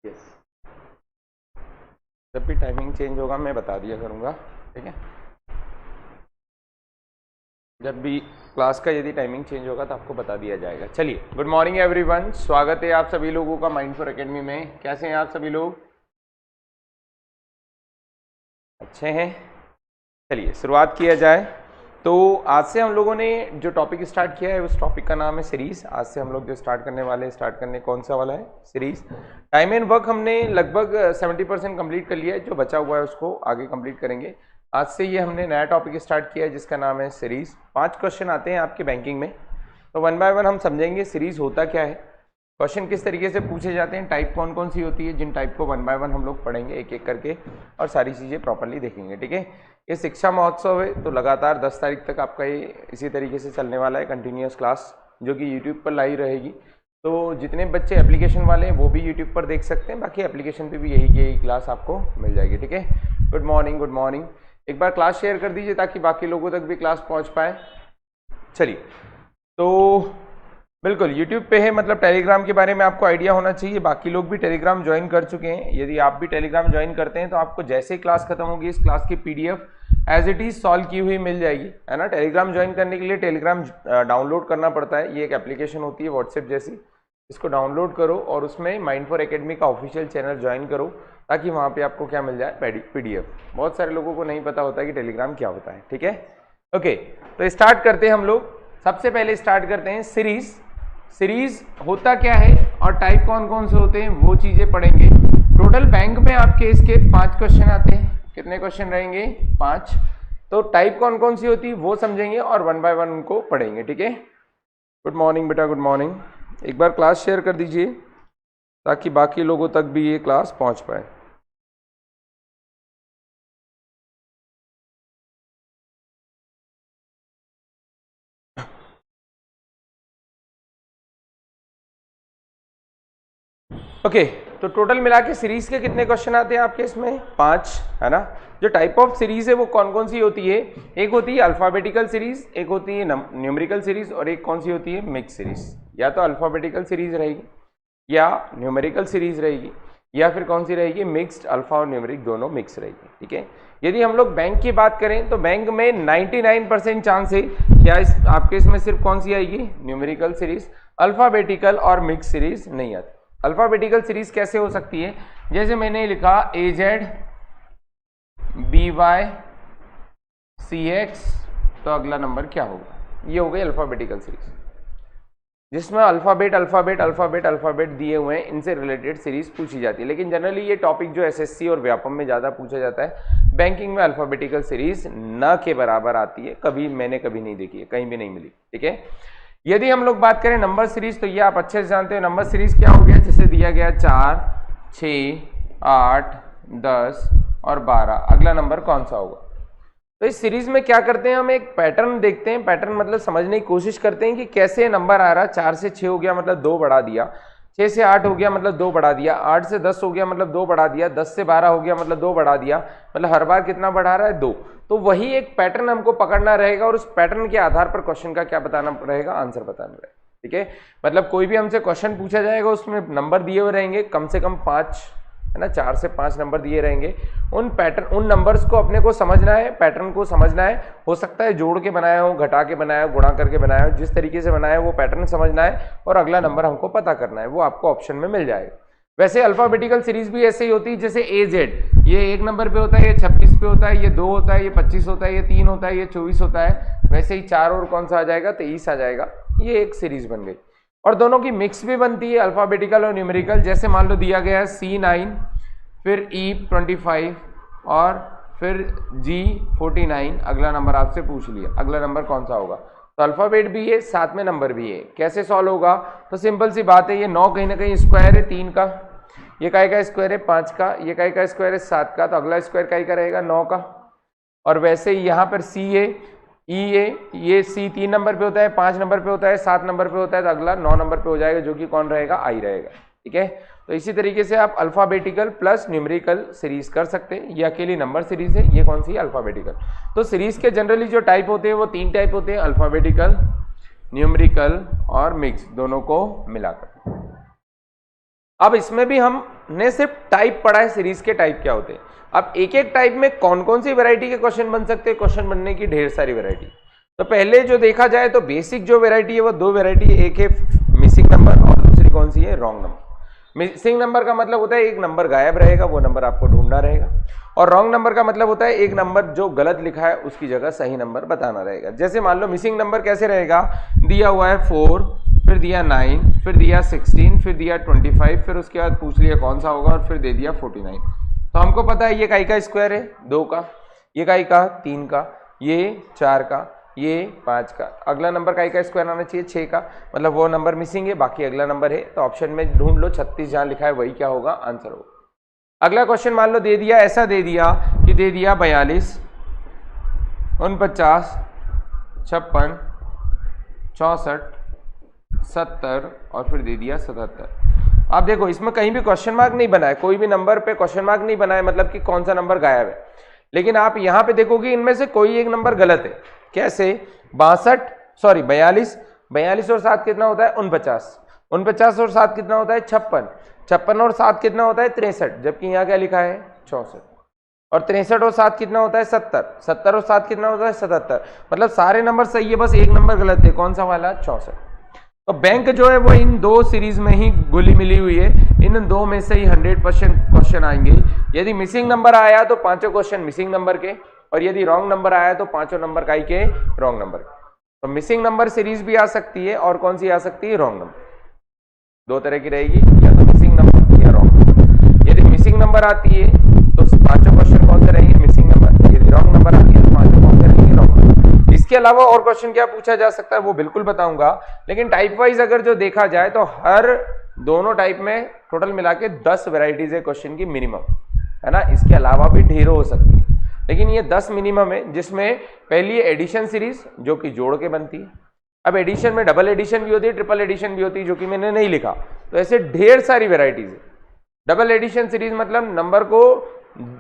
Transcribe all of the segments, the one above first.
Yes, जब भी timing change होगा मैं बता दिया करूँगा, ठीक है। जब भी क्लास का यदि टाइमिंग चेंज होगा तो आपको बता दिया जाएगा। चलिए, गुड मॉर्निंग एवरीवन, स्वागत है आप सभी लोगों का माइंडफुल एकेडमी में। कैसे हैं आप सभी लोग? अच्छे हैं। चलिए शुरुआत किया जाए। तो आज से हम लोगों ने जो टॉपिक स्टार्ट किया है उस टॉपिक का नाम है सीरीज। आज से हम लोग जो स्टार्ट करने कौन सा वाला है? सीरीज। टाइम एंड वर्क हमने लगभग 70% कंप्लीट कर लिया है, जो बचा हुआ है उसको आगे कंप्लीट करेंगे। आज से ये हमने नया टॉपिक स्टार्ट किया है जिसका नाम है सीरीज। 5 क्वेश्चन आते हैं आपके बैंकिंग में, तो वन बाय वन हम समझेंगे सीरीज होता क्या है, क्वेश्चन किस तरीके से पूछे जाते हैं, टाइप कौन कौन सी होती है, जिन टाइप को वन बाय वन हम लोग पढ़ेंगे एक एक करके और सारी चीज़ें प्रॉपरली देखेंगे, ठीक है। ये शिक्षा महोत्सव है, तो लगातार 10 तारीख तक आपका ये इसी तरीके से चलने वाला है, कंटिन्यूस क्लास जो कि यूट्यूब पर लाइव रहेगी। तो जितने बच्चे एप्लीकेशन वाले हैं वो भी यूट्यूब पर देख सकते हैं, बाकी एप्लीकेशन पे भी यही क्लास आपको मिल जाएगी, ठीक है। Good morning, good morning. एक बार क्लास शेयर कर दीजिए ताकि बाकी लोगों तक भी क्लास पहुँच पाए। चलिए, तो बिल्कुल यूट्यूब पे है, मतलब टेलीग्राम के बारे में आपको आइडिया होना चाहिए। बाकी लोग भी टेलीग्राम ज्वाइन कर चुके हैं। यदि आप भी टेलीग्राम ज्वाइन करते हैं तो आपको जैसे ही क्लास खत्म होगी इस क्लास की PDF as it is solve की हुई मिल जाएगी, है ना। टेलीग्राम ज्वाइन करने के लिए टेलीग्राम डाउनलोड करना पड़ता है। ये एक एप्लीकेशन होती है व्हाट्सएप जैसी, इसको डाउनलोड करो और उसमें माइंडफुल एकेडमी का ऑफिशियल चैनल ज्वाइन करो, ताकि वहाँ पे आपको क्या मिल जाए, पीडीएफ। बहुत सारे लोगों को नहीं पता होता है कि टेलीग्राम क्या होता है, ठीक है। ओके, तो स्टार्ट करते हैं हम लोग। सबसे पहले स्टार्ट करते हैं सीरीज। सीरीज होता क्या है और टाइप कौन कौन से होते हैं वो चीजें पढ़ेंगे। टोटल बैंक में आपके इसके 5 क्वेश्चन आते हैं। कितने क्वेश्चन रहेंगे? 5। तो टाइप कौन कौन सी होती है वो समझेंगे और वन बाय वन उनको पढ़ेंगे, ठीक है। गुड मॉर्निंग बेटा, गुड मॉर्निंग। एक बार क्लास शेयर कर दीजिए ताकि बाकी लोगों तक भी ये क्लास पहुंच पाए। ओके, तो टोटल मिला के सीरीज के कितने क्वेश्चन आते हैं आपके इसमें? 5, है ना। जो टाइप ऑफ सीरीज है वो कौन कौन सी होती है? एक होती है अल्फाबेटिकल सीरीज, एक होती है न्यूमेरिकल सीरीज और एक कौन सी होती है? Mix series. या तो अल्फाबेटिकल सीरीज रहेगी या न्यूमेरिकल सीरीज रहेगी या फिर कौन सी रहेगी? मिक्स्ड, अल्फा और न्यूमेरिक दोनों मिक्स रहेगी, ठीक है। यदि हम लोग बैंक की बात करें तो बैंक में 99% चांस है क्या आपके इसमें सिर्फ कौन सी आएगी? Numerical series. अल्फाबेटिकल और मिक्स सीरीज नहीं आती। अल्फाबेटिकल सीरीज कैसे हो सकती है? जैसे मैंने लिखा AZ BY CX, तो अगला नंबर क्या होगा? ये हो गई अल्फाबेटिकल सीरीज, जिसमें अल्फाबेट अल्फाबेट अल्फाबेट अल्फाबेट दिए हुए हैं, इनसे रिलेटेड सीरीज पूछी जाती है। लेकिन जनरली ये टॉपिक जो SSC और व्यापम में ज़्यादा पूछा जाता है, बैंकिंग में अल्फाबेटिकल सीरीज न के बराबर आती है। मैंने कभी नहीं देखी है, कहीं भी नहीं मिली, ठीक है। यदि हम लोग बात करें नंबर सीरीज, तो ये आप अच्छे से जानते हो नंबर सीरीज क्या हो गया। जैसे दिया गया 4, 6, 8, 10 और 12, अगला नंबर कौन सा होगा? तो इस सीरीज में क्या करते हैं, हम एक पैटर्न देखते हैं। पैटर्न मतलब समझने की कोशिश करते हैं कि कैसे नंबर आ रहा है। 4 से 6 हो गया मतलब 2 बढ़ा दिया, 6 से 8 हो गया मतलब 2 बढ़ा दिया, 8 से 10 हो गया मतलब 2 बढ़ा दिया, 10 से 12 हो गया मतलब 2 बढ़ा दिया, मतलब हर बार कितना बढ़ा रहा है? 2। तो वही एक पैटर्न हमको पकड़ना रहेगा और उस पैटर्न के आधार पर क्वेश्चन का क्या बताना रहेगा? आंसर बताना रहेगा, ठीक है। मतलब कोई भी हमसे क्वेश्चन पूछा जाएगा, उसमें नंबर दिए हुए रहेंगे, कम से कम 5, है ना, 4 से 5 नंबर दिए रहेंगे। उन नंबर्स को अपने को समझना है, पैटर्न को समझना है। हो सकता है जोड़ के बनाया हो, घटा के बनाया हो, गुणा करके बनाया हो, जिस तरीके से बनाया हो वो पैटर्न समझना है और अगला नंबर हमको पता करना है, वो आपको ऑप्शन में मिल जाएगा। वैसे अल्फाबेटिकल सीरीज भी ऐसे ही होती है। जैसे AZ, ये 1 नंबर पे होता है, ये 26 पे होता है, ये 2 होता है, ये 25 होता है, ये 3 होता है, ये 24 होता है। वैसे ही 4 और कौन सा आ जाएगा? 23 आ जाएगा। ये एक सीरीज बन गई। और दोनों की मिक्स भी बनती है, अल्फाबेटिकल और न्यूमेरिकल। जैसे मान लो दिया गया है C9, फिर E25 और फिर G49, अगला नंबर आपसे पूछ लिया, अगला नंबर कौन सा होगा? तो अल्फाबेट भी है, साथ में नंबर भी है। कैसे सॉल्व होगा? तो सिंपल सी बात है, ये 9 कहीं ना कहीं स्क्वायर है 3 का, ये काई का स्क्वायर है 5 का, ये काई का स्क्वायर है 7 का, तो अगला स्क्वायर काई का रहेगा? 9 का। और वैसे ही यहाँ पर C है, E है, ये C 3 नंबर पे होता है, 5 नंबर पे होता है, 7 नंबर पे होता है, तो अगला 9 नंबर पे हो जाएगा, जो कि कौन रहेगा? I रहेगा, ठीक है। तो इसी तरीके से आप अल्फाबेटिकल प्लस न्यूमेरिकल सीरीज कर सकते हैं। ये अकेली नंबर सीरीज है, ये कौन सी? अल्फाबेटिकल। तो सीरीज के जनरली जो टाइप होते हैं वो 3 टाइप होते हैं, अल्फाबेटिकल, न्यूमेरिकल और मिक्स, दोनों को मिलाकर। अब इसमें भी हम हमने सिर्फ टाइप पढ़ा है, सीरीज के टाइप क्या होते हैं। अब एक एक टाइप में कौन कौन सी वैरायटी के क्वेश्चन बन सकते हैं, क्वेश्चन बनने की ढेर सारी वैरायटी। तो पहले जो देखा जाए तो बेसिक जो वैरायटी है वो दो वैरायटी है, एक है मिसिंग नंबर और दूसरी कौन सी है, रॉन्ग नंबर। मिसिंग नंबर का मतलब होता है एक नंबर गायब रहेगा, वो नंबर आपको ढूंढना रहेगा। और रॉन्ग नंबर का मतलब होता है एक नंबर जो गलत लिखा है उसकी जगह सही नंबर बताना रहेगा। जैसे मान लो मिसिंग नंबर कैसे रहेगा, दिया हुआ है 4, फिर दिया 9, फिर दिया 16, फिर दिया 25, फिर उसके बाद पूछ लिया कौन सा होगा और फिर दे दिया 49। तो हमको पता है ये काई का स्क्वायर है 2 का, ये काई का 3 का, ये 4 का, ये 5 का। अगला नंबर काई का स्क्वायर आना चाहिए 6 का, मतलब वो नंबर मिसिंग है, बाकी अगला नंबर है। तो ऑप्शन में ढूंढ लो 36 जहां लिखा है वही क्या होगा, आंसर होगा। अगला क्वेश्चन मान लो दे दिया, ऐसा दे दिया कि दे दिया 42, 49, 56, 64, 70 और फिर दे दिया 77। आप देखो इसमें कहीं भी क्वेश्चन मार्क नहीं बना है, कोई भी नंबर पे क्वेश्चन मार्क नहीं बना है, मतलब कि कौन सा नंबर गायब है। लेकिन आप यहां पे देखोगे इनमें से कोई एक नंबर गलत है। कैसे, 42 और 7 कितना होता है, 49 और 7 कितना होता है, 56 और 7 कितना होता है, 63, जबकि यहाँ क्या लिखा है 64। और 63 और 7 कितना होता है, 70 और 7 कितना होता है, 77। मतलब सारे नंबर सही है, बस एक नंबर गलत है, कौन सा वाला, 64। तो बैंक जो है वो इन दो सीरीज में ही घुली मिली हुई है, इन दो में से ही 100% क्वेश्चन आएंगे। यदि मिसिंग नंबर आया तो पांचों क्वेश्चन मिसिंग नंबर के, और यदि रॉन्ग नंबर आया तो पांचों नंबर काई के, रॉन्ग नंबर। तो मिसिंग नंबर सीरीज भी आ सकती है और कौन सी आ सकती है, रॉन्ग नंबर। दो तरह की रहेगी, या तो मिसिंग नंबर या रॉन्ग नंबर। यदि मिसिंग नंबर आती है तो पांचों क्वेश्चन कौन से रहेंगे, मिसिंग नंबर। यदि रॉन्ग नंबर आती है तो पांचों कौन से रहेंगे, रॉन्ग नंबर। इसके अलावा और क्वेश्चन क्या पूछा जा सकता है वो बिल्कुल बताऊंगा, लेकिन टाइप वाइज अगर जो देखा जाए तो हर दोनों टाइप में टोटल मिला के 10 वेराइटीज है क्वेश्चन की मिनिमम, है ना। इसके अलावा भी ढेरों हो सकती है, लेकिन ये 10 मिनिमम है, जिसमें पहली एडिशन सीरीज जो कि जोड़ के बनती है। अब एडिशन में डबल एडिशन भी होती है, ट्रिपल एडिशन भी होती है, जो कि मैंने नहीं लिखा। तो ऐसे ढेर सारी वेराइटीज है। डबल एडिशन सीरीज मतलब नंबर को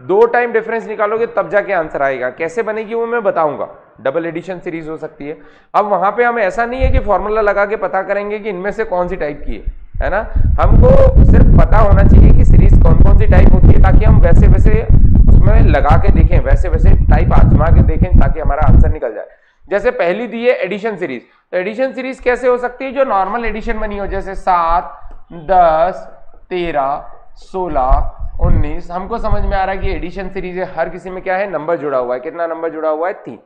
2 टाइम डिफरेंस निकालोगे तब जाके आंसर आएगा। कैसे बनेगी वो मैं बताऊंगा। डबल एडिशन सीरीज हो सकती है। अब वहां पे हम ऐसा नहीं है कि फॉर्मूला लगा के पता करेंगे कि इनमें से कौन सी टाइप की है ना। हमको सिर्फ पता होना चाहिए कि सीरीज कौन कौन सी टाइप होती है, ताकि हम वैसे वैसे उसमें लगा के देखें, वैसे वैसे टाइप आजमा के देखें, ताकि हमारा आंसर निकल जाए। जैसे पहली दी है एडिशन सीरीज, तो एडिशन सीरीज कैसे हो सकती है, जो नॉर्मल एडिशन बनी हो, जैसे 7, 10, 13, 16, 19। हमको समझ में आ रहा है कि एडिशन सीरीज है, हर किसी में क्या है, नंबर जुड़ा हुआ है। कितना नंबर जुड़ा हुआ है, 3।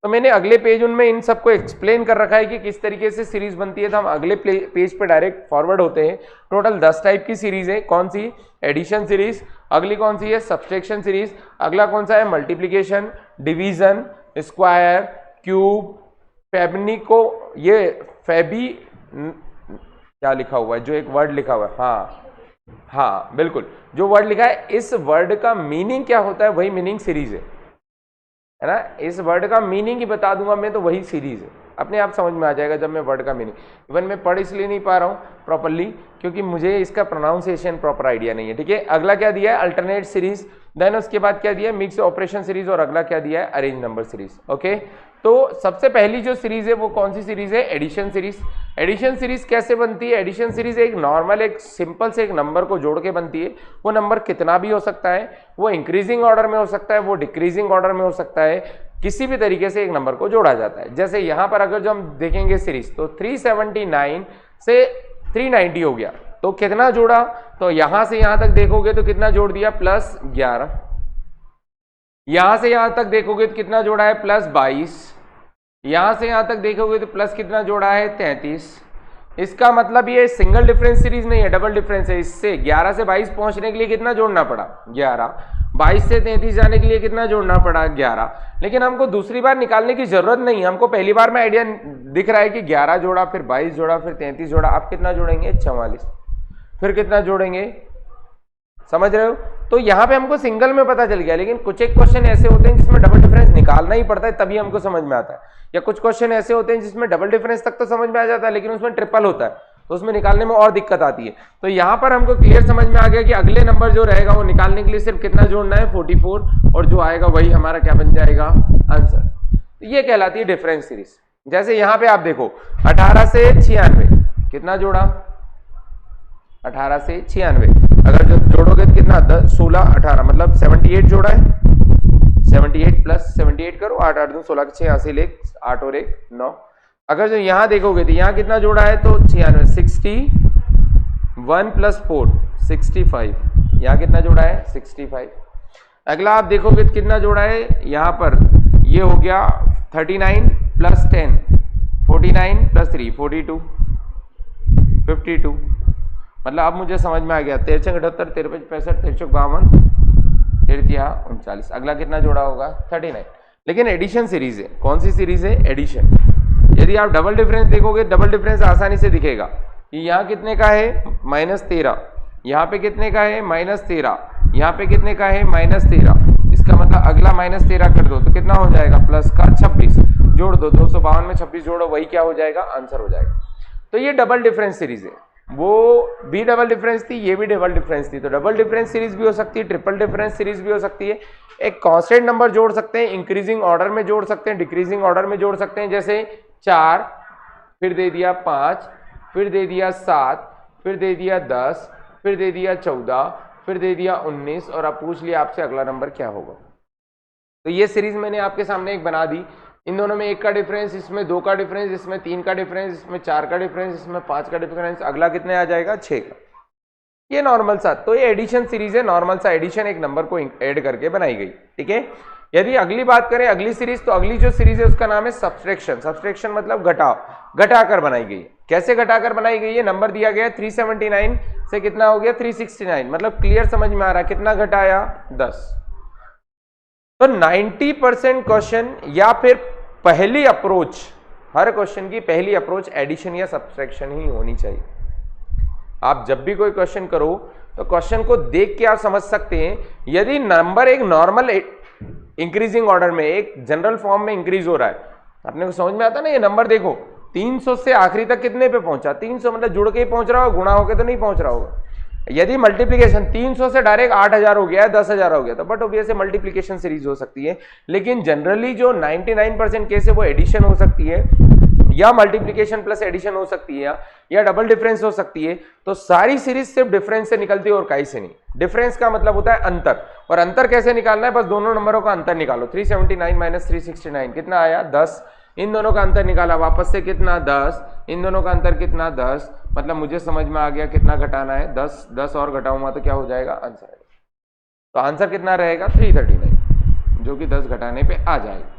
तो मैंने अगले पेज उनमें इन सबको एक्सप्लेन कर रखा है कि किस तरीके से सीरीज बनती है। तो हम अगले पेज पे डायरेक्ट फॉरवर्ड होते हैं। टोटल 10 टाइप की सीरीज है। कौन सी, एडिशन सीरीज। अगली कौन सी है, सब्सट्रैक्शन सीरीज। अगला कौन सा है, मल्टीप्लीकेशन, डिवीजन, स्क्वायर, क्यूब, फेबनिको, ये फेबी क्या लिखा हुआ है, जो एक वर्ड लिखा हुआ है, हाँ बिल्कुल, जो वर्ड लिखा है, इस वर्ड का मीनिंग क्या होता है वही मीनिंग सीरीज है ना। इस वर्ड का मीनिंग ही बता दूंगा मैं तो वही सीरीज है। अपने आप समझ में आ जाएगा जब मैं वर्ड का मीनिंग, इवन मैं पढ़ इसलिए नहीं पा रहा हूँ प्रॉपरली क्योंकि मुझे इसका प्रोनाउंसिएशन प्रॉपर आइडिया नहीं है। ठीक है, अगला क्या दिया है, अल्टरनेट सीरीज। देन उसके बाद क्या दिया है, मिक्स ऑपरेशन सीरीज। और अगला क्या दिया है, अरेंज नंबर सीरीज। ओके, तो सबसे पहली जो सीरीज है वो कौन सी सीरीज है, एडिशन सीरीज। एडिशन सीरीज कैसे बनती है, एडिशन सीरीज एक नॉर्मल, एक सिंपल से एक नंबर को जोड़ के बनती है। वो नंबर कितना भी हो सकता है, वो इंक्रीजिंग ऑर्डर में हो सकता है, वो डिक्रीजिंग ऑर्डर में हो सकता है, किसी भी तरीके से एक नंबर को जोड़ा जाता है। जैसे यहां पर अगर जो हम देखेंगे सीरीज, तो 379 से 390 हो गया, तो कितना जोड़ा, तो यहां से यहां तक देखोगे तो कितना जोड़ दिया, +11। यहां से यहां तक देखोगे तो कितना जोड़ा है, +22। यहां से यहां तक देखोगे तो प्लस कितना जोड़ा है, 33। इसका मतलब ये सिंगल डिफरेंस सीरीज नहीं है, डबल डिफरेंस है। इससे 11 से 22 पहुंचने के लिए कितना जोड़ना पड़ा, 11। 22 से 33 जाने के लिए कितना जोड़ना पड़ा, 11। लेकिन हमको दूसरी बार निकालने की जरूरत नहीं, हमको पहली बार में आइडिया दिख रहा है कि 11 जोड़ा, फिर 22 जोड़ा, फिर 33 जोड़ा। आप कितना जोड़ेंगे, 44। फिर कितना जोड़ेंगे, समझ रहे हो। तो यहाँ पे हमको सिंगल में पता चल गया, लेकिन कुछ एक क्वेश्चन ऐसे होते हैं जिसमें डबल डिफरेंस निकालना ही पड़ता है तभी हमको समझ में आता है, या कुछ क्वेश्चन ऐसे होते हैं जिसमें डबल डिफरेंस तक तो समझ में आ जाता है लेकिन उसमें ट्रिपल होता है, तो उसमें निकालने में और दिक्कत आती है। तो यहाँ पर हमको क्लियर समझ में आ गया कि अगले नंबर जो रहेगा वो निकालने के लिए सिर्फ कितना जोड़ना है, 44, और जो आएगा वही हमारा क्या बन जाएगा, आंसर। तो ये कहलाती है डिफरेंस सीरीज। जैसे यहाँ पे आप देखो 18 से 96 कितना जोड़ा, 18 से 96, अगर जो जोड़ोगे जोड़ोगे तो कितना 10 16 18 मतलब 78 जोड़ा है। 78 प्लस 78 करो, 8 8 2 16 के 6 यहाँ से ले 8 और 1 9। अगर जो यहाँ देखोगे तो यहाँ कितना जोड़ा है तो 96 61 प्लस 4 65, यहाँ कितना जोड़ा है 65। अगला आप देखोगे तो कितना जोड़ा है यहाँ पर, ये हो गया 39 प्लस 10 49 प्लस 3 42 52। मतलब अब मुझे समझ में आ गया 63 78 53 65 63 52 39। अगला कितना जोड़ा होगा 39। लेकिन एडिशन सीरीज है, कौन सी सीरीज है एडिशन। यदि आप डबल डिफरेंस देखोगे, डबल डिफरेंस आसानी से दिखेगा कि यहाँ कितने का है -13, यहाँ पे कितने का है -13, यहाँ पे कितने का है -13। इसका मतलब अगला -13 कर दो तो कितना हो जाएगा प्लस का 26, जोड़ दो 252 में 26 जोड़ो, वही क्या हो जाएगा आंसर हो जाएगा। तो ये डबल डिफरेंस सीरीज है, वो भी डबल डिफरेंस थी, ये भी डबल डिफरेंस थी। तो डबल डिफरेंस सीरीज भी हो सकती है, ट्रिपल डिफरेंस सीरीज भी हो सकती है। एक कांस्टेंट नंबर जोड़ सकते हैं, इंक्रीजिंग ऑर्डर में जोड़ सकते हैं, डिक्रीजिंग ऑर्डर में जोड़ सकते हैं। जैसे 4 फिर दे दिया 5 फिर दे दिया 7 फिर दे दिया 10 फिर दे दिया 14 फिर दे दिया 19 और अब पूछ लिया आपसे अगला नंबर क्या होगा। तो ये सीरीज मैंने आपके सामने एक बना दी। इन दोनों में 1 का डिफरेंस, इसमें 2 का डिफरेंस, इसमें 3 का डिफरेंस, इसमें 4 का डिफरेंस, इसमें 5 का डिफरेंस। अगला कितने आ जाएगा 6 का। ये नॉर्मल सा, तो ये एडिशन सीरीज है, नॉर्मल सा एडिशन एक नंबर को ऐड करके बनाई गई। ठीक है। यदि अगली बात करें अगली सीरीज, तो अगली जो सीरीज है उसका नाम है सब्सट्रैक्शन। सब्सट्रैक्शन मतलब घटाव, घटाकर बनाई गई। कैसे घटाकर बनाई गई है, नंबर दिया गया 379 से कितना हो गया 369, मतलब क्लियर समझ में आ रहा है कितना घटाया 10। तो 90% क्वेश्चन या फिर पहली अप्रोच, हर क्वेश्चन की पहली अप्रोच एडिशन या सब्सट्रैक्शन ही होनी चाहिए। आप जब भी कोई क्वेश्चन करो तो क्वेश्चन को देख के आप समझ सकते हैं, यदि नंबर एक नॉर्मल इंक्रीजिंग ऑर्डर में एक जनरल फॉर्म में इंक्रीज हो रहा है, अपने को समझ में आता ना, ये नंबर देखो 300 से आखिरी तक कितने पे पहुंचा 300, मतलब जुड़ के ही पहुंच रहा होगा, गुणा होके तो नहीं पहुंच रहा होगा। यदि मल्टीप्लिकेशन 300 से डायरेक्ट 8000 हो गया 10,000 हो गया तो बट ऑब्वियसली मल्टीप्लिकेशन सीरीज हो सकती है। लेकिन जनरली जो 99% केस है वो एडिशन हो सकती है, या मल्टीप्लिकेशन प्लस एडिशन हो सकती है, या डबल डिफरेंस हो सकती है। तो सारी सीरीज सिर्फ डिफरेंस से निकलती है और कहीं से नहीं। डिफरेंस का मतलब होता है अंतर, और अंतर कैसे निकालना है, बस दोनों नंबरों का अंतर निकालो। 379 माइनस 369 कितना आया 10, इन दोनों का अंतर निकाला वापस से कितना 10, इन दोनों का अंतर कितना 10, मतलब मुझे समझ में आ गया कितना घटाना है 10, 10 और घटाऊंगा तो क्या हो जाएगा आंसर आएगा। तो आंसर कितना रहेगा 339, जो कि 10 घटाने पे आ जाएगा।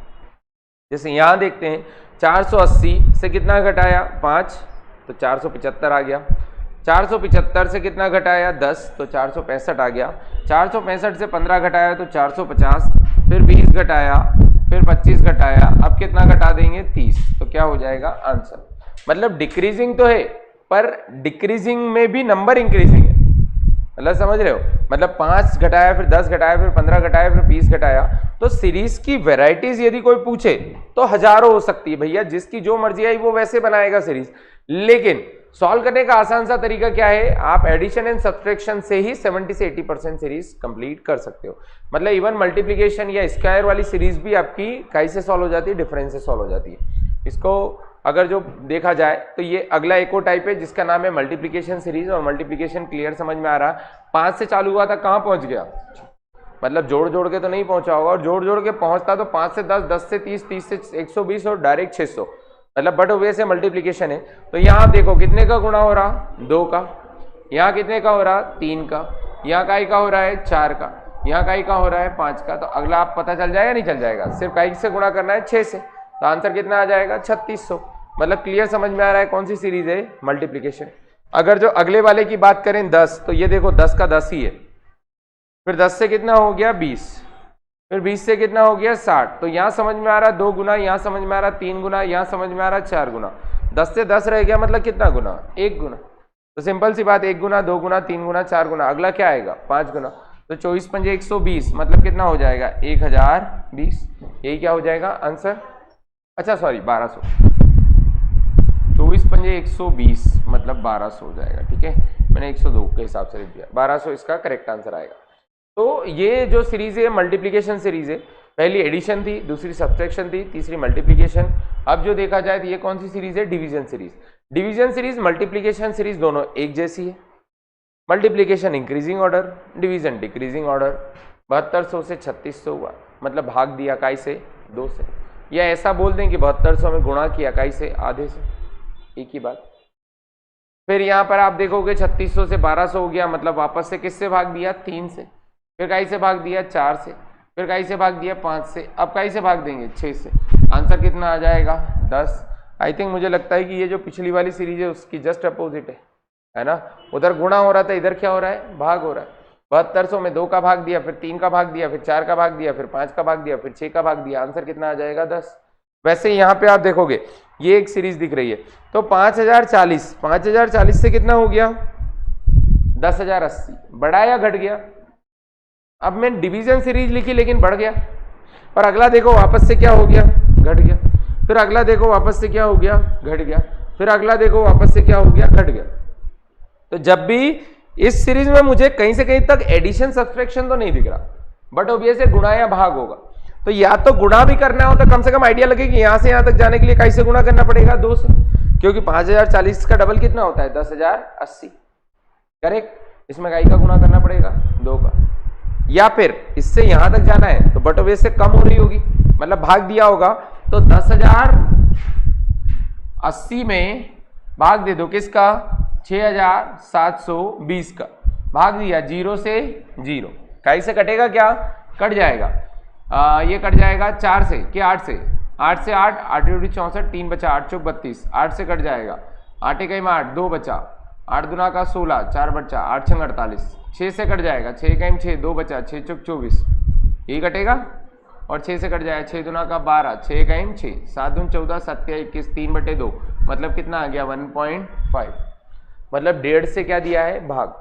जैसे यहां देखते हैं 480 से कितना घटाया 5 तो 475 आ गया। 475 से कितना घटाया 10 तो 465 आ गया। 465 से 15 घटाया तो 450, फिर 20 घटाया, फिर 25 घटाया, अब कितना घटा देंगे 30, तो क्या हो जाएगा आंसर। मतलब डिक्रीजिंग तो है पर डिक्रीजिंग में भी नंबर इंक्रीजिंग है, मतलब समझ रहे हो। मतलब 5 घटाया फिर 10 घटाया फिर 15 घटाया फिर 20 घटाया। तो सीरीज की वेराइटीज यदि कोई पूछे तो हजारों हो सकती है भैया, जिसकी जो मर्जी आई वो वैसे बनाएगा सीरीज। लेकिन सॉल्व करने का आसान सा तरीका क्या है, आप एडिशन एंड सब्सट्रैक्शन से ही 70 से 80% सीरीज कंप्लीट कर सकते हो। मतलब इवन मल्टीप्लिकेशन या स्क्वायर वाली सीरीज भी आपकी काई से सॉल्व हो जाती है, डिफरेंस से सॉल्व हो जाती है। इसको अगर जो देखा जाए तो ये अगला एक और टाइप है जिसका नाम है मल्टीप्लिकेशन सीरीज। और मल्टीप्लिकेशन क्लियर समझ में आ रहा, 5 से चालू हुआ था कहां पहुंच गया, मतलब जोड़ जोड़ के तो नहीं पहुंचा होगा, और जोड़ जोड़ के पहुंचता तो 5 से 10, 10 से 30, 30 से 120 और डायरेक्ट 600, मतलब बट वैसे मल्टीप्लिकेशन है। तो यहाँ देखो कितने का गुणा हो रहा 2 का, यहाँ कितने का हो रहा 3 का, यहाँ काई का हो रहा है 4 का, यहाँ काई का हो रहा है 5 का। तो अगला आप पता चल जाएगा नहीं चल जाएगा, सिर्फ काई से गुणा करना है 6 से, तो आंसर कितना आ जाएगा 3600। मतलब क्लियर समझ में आ रहा है कौन सी सीरीज है मल्टीप्लिकेशन। अगर जो अगले वाले की बात करें 10, तो ये देखो 10 का 10 ही है, फिर 10 से कितना हो गया 20, फिर 20 से कितना हो गया 60। तो यहाँ समझ में आ रहा 2 गुना, यहाँ समझ में आ रहा 3 गुना, यहाँ समझ में आ रहा 4 गुना। 10 से 10 रह गया, मतलब कितना गुना 1 गुना। तो सिंपल सी बात 1 गुना 2 गुना 3 गुना 4 गुना, अगला क्या आएगा 5 गुना। तो 24 पंजे 120, मतलब कितना हो जाएगा 1020, यही क्या हो जाएगा आंसर। अच्छा सॉरी 1200, 24 पंजे 120 मतलब 1200 हो जाएगा। ठीक है, मैंने 102 के हिसाब से लिख दिया, 1200 इसका करेक्ट आंसर आएगा। तो ये जो सीरीज है मल्टीप्लिकेशन सीरीज है, पहली एडिशन थी, दूसरी सब्सट्रैक्शन थी, तीसरी मल्टीप्लिकेशन। अब जो देखा जाए तो ये कौन सी सीरीज है, division series. Division series multiplication series दोनों एक जैसी है, multiplication increasing order, division decreasing order. 7200 से 3600 हुआ, मतलब भाग दिया इकाई से 2 से, या ऐसा बोल दें कि 7200 में गुणा किया इकाई से आधे से, एक ही बात। फिर यहाँ पर आप देखोगे 3600 से 1200 हो गया, मतलब वापस से किससे भाग दिया 3 से, फिर इकाई से भाग दिया 4 से, फिर इकाई से भाग दिया 5 से, अब इकाई से भाग देंगे 6 से। आंसर कितना आ जाएगा 10। आई थिंक मुझे लगता है कि ये जो पिछली वाली सीरीज है उसकी जस्ट अपोजिट है ना। उधर गुणा हो रहा था, इधर क्या हो रहा है, भाग हो रहा है। 7200 में 2 का भाग दिया, फिर 3 का भाग दिया, फिर 4 का भाग दिया, फिर 5 का भाग दिया, फिर 6 का भाग दिया। आंसर कितना आ जाएगा 10। वैसे यहाँ पे आप देखोगे ये एक सीरीज दिख रही है, तो 5040 से कितना हो गया 10,080, बढ़ा या घट गया। अब मैं डिवीजन सीरीज लिखी लेकिन बढ़ गया, और अगला देखो वापस से क्या हो गया, घट गया। फिर अगला देखो वापस से क्या हो गया, घट गया। फिर अगला देखो वापस से क्या हो गया, घट गया। तो जब भी इस सीरीज में मुझे कहीं से कहीं तक एडिशन सब्सट्रैक्शन तो नहीं दिख रहा, बट ऑब्वियसली गुणा या भाग होगा। तो या तो गुणा भी करना हो तो कम से कम आइडिया लगे कि यहां से यहां तक जाने के लिए कैसे गुणा करना पड़ेगा 2 से, क्योंकि 5040 का डबल कितना होता है 10,080, करेक्ट। इसमें इकाई का गुणा करना पड़ेगा 2 का, या फिर इससे यहां तक जाना है तो बट ऑब्वियस से कम हो रही होगी, मतलब भाग दिया होगा। तो 10,080 में भाग दे दो किसका 6,720 का, भाग दिया 0 से 0, इकाई से कटेगा क्या, कट जाएगा। ये कट जाएगा 4 से कि 8 से, 8 से 8, 8 × 64, 3 बचा, 8 चौक 32, 8 से कट जाएगा, 8 इकाई में 8, 2 बचा, 8 दूना का 16, 4 बचा, 8 छंग 48, 6 से कट जाएगा, 6 इकाई में 6, 2 बचा, 6 चौक 24, यही कटेगा, और 6 से कट जाएगा, 6 दूना का 12, 6 इकाई में 6, 7 दून 14, 7 21, 3/2, मतलब कितना आ गया 1.5, मतलब 1.5 से क्या दिया है भाग।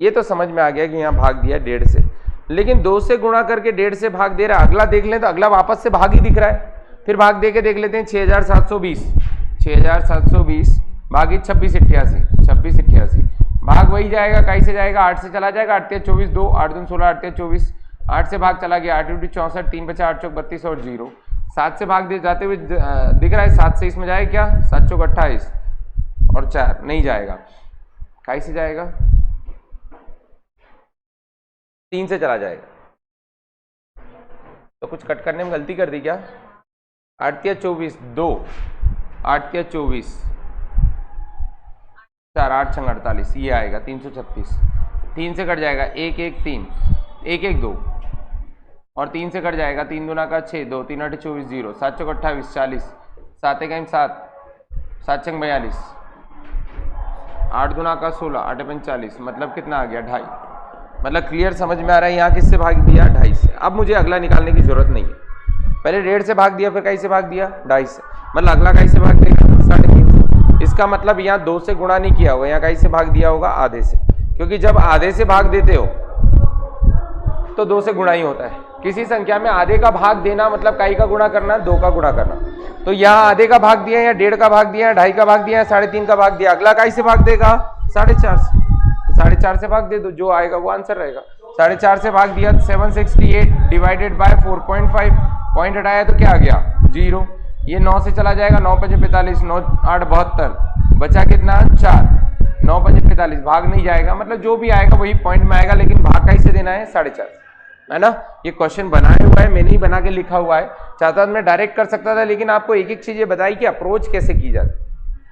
ये तो समझ में आ गया कि यहाँ भाग दिया 1.5 से, लेकिन 2 से गुणा करके 1.5 से भाग दे रहा है। अगला देख लें तो अगला वापस से भाग ही दिख रहा है, फिर भाग दे के देख लेते हैं 6,720 भागी 2688, भाग वही जाएगा, कैसे जाएगा 8 से चला जाएगा, 8 24 2, 8 दून 16, 8 24, 8 से भाग चला गया, 8 × 64, 3 बचा, 8 चौक 32 और 0, 7 से भाग दे जाते हुए दिख रहा है, 7 से इसमें जाएगा क्या 7 चौक 28 और 4 नहीं जाएगा, कैसे जाएगा 3 से चला जाएगा। तो कुछ कट करने में गलती कर दी क्या, 8 × 24 2, 8 × 24 4, 8 छंग 48, ये आएगा 336, 3 से कट जाएगा 1 1 3, 1 1 2 और 3 से कट जाएगा, 3 दूना का 6, 2 3 8 24 0, 7 चौक 28 40, 7 1 7, 7 छंग 42, 8 दूना का 16, 8 5 40, मतलब कितना आ गया 2.5, मतलब क्लियर समझ में आ रहा है यहाँ किससे भाग दिया 2.5 से। अब मुझे अगला निकालने की जरूरत नहीं है, पहले 1.5 से भाग दिया, फिर कहीं से भाग दिया 2.5 से, मतलब अगला कहीं से भाग देगा 350। इसका मतलब यहाँ 2 से गुणा नहीं किया होगा, यहाँ कहीं से भाग दिया होगा आधे से, क्योंकि जब आधे से भाग देते हो तो 2 से गुणा ही होता है। किसी संख्या में आधे का भाग देना मतलब कई का गुणा करना, 2 का गुणा करना। तो यहाँ आधे का भाग दिया, या 1.5 का भाग दिया, 2.5 का भाग दिया, 3.5 का भाग दिया, अगला कहीं से भाग देगा 4.5 से, 4.5 से भाग दे दो, जो आएगा वो आंसर रहेगा। 4.5 से भाग दिया 768 डिवाइडेड बाय 4.5, पॉइंट हटाया तो क्या आ गया 0, ये 9 से चला जाएगा, 9 5 45, 9 8 72, बचा कितना 4, 9 5 45, भाग नहीं जाएगा, मतलब जो भी आएगा वही पॉइंट में आएगा, लेकिन भाग कैसे देना है 4.5, है ना। ये क्वेश्चन बनाया हुआ है, मैंने ही बना के लिखा हुआ है, चाहता तो मैं डायरेक्ट कर सकता था, लेकिन आपको एक एक चीज ये बताई कि अप्रोच कैसे की जाती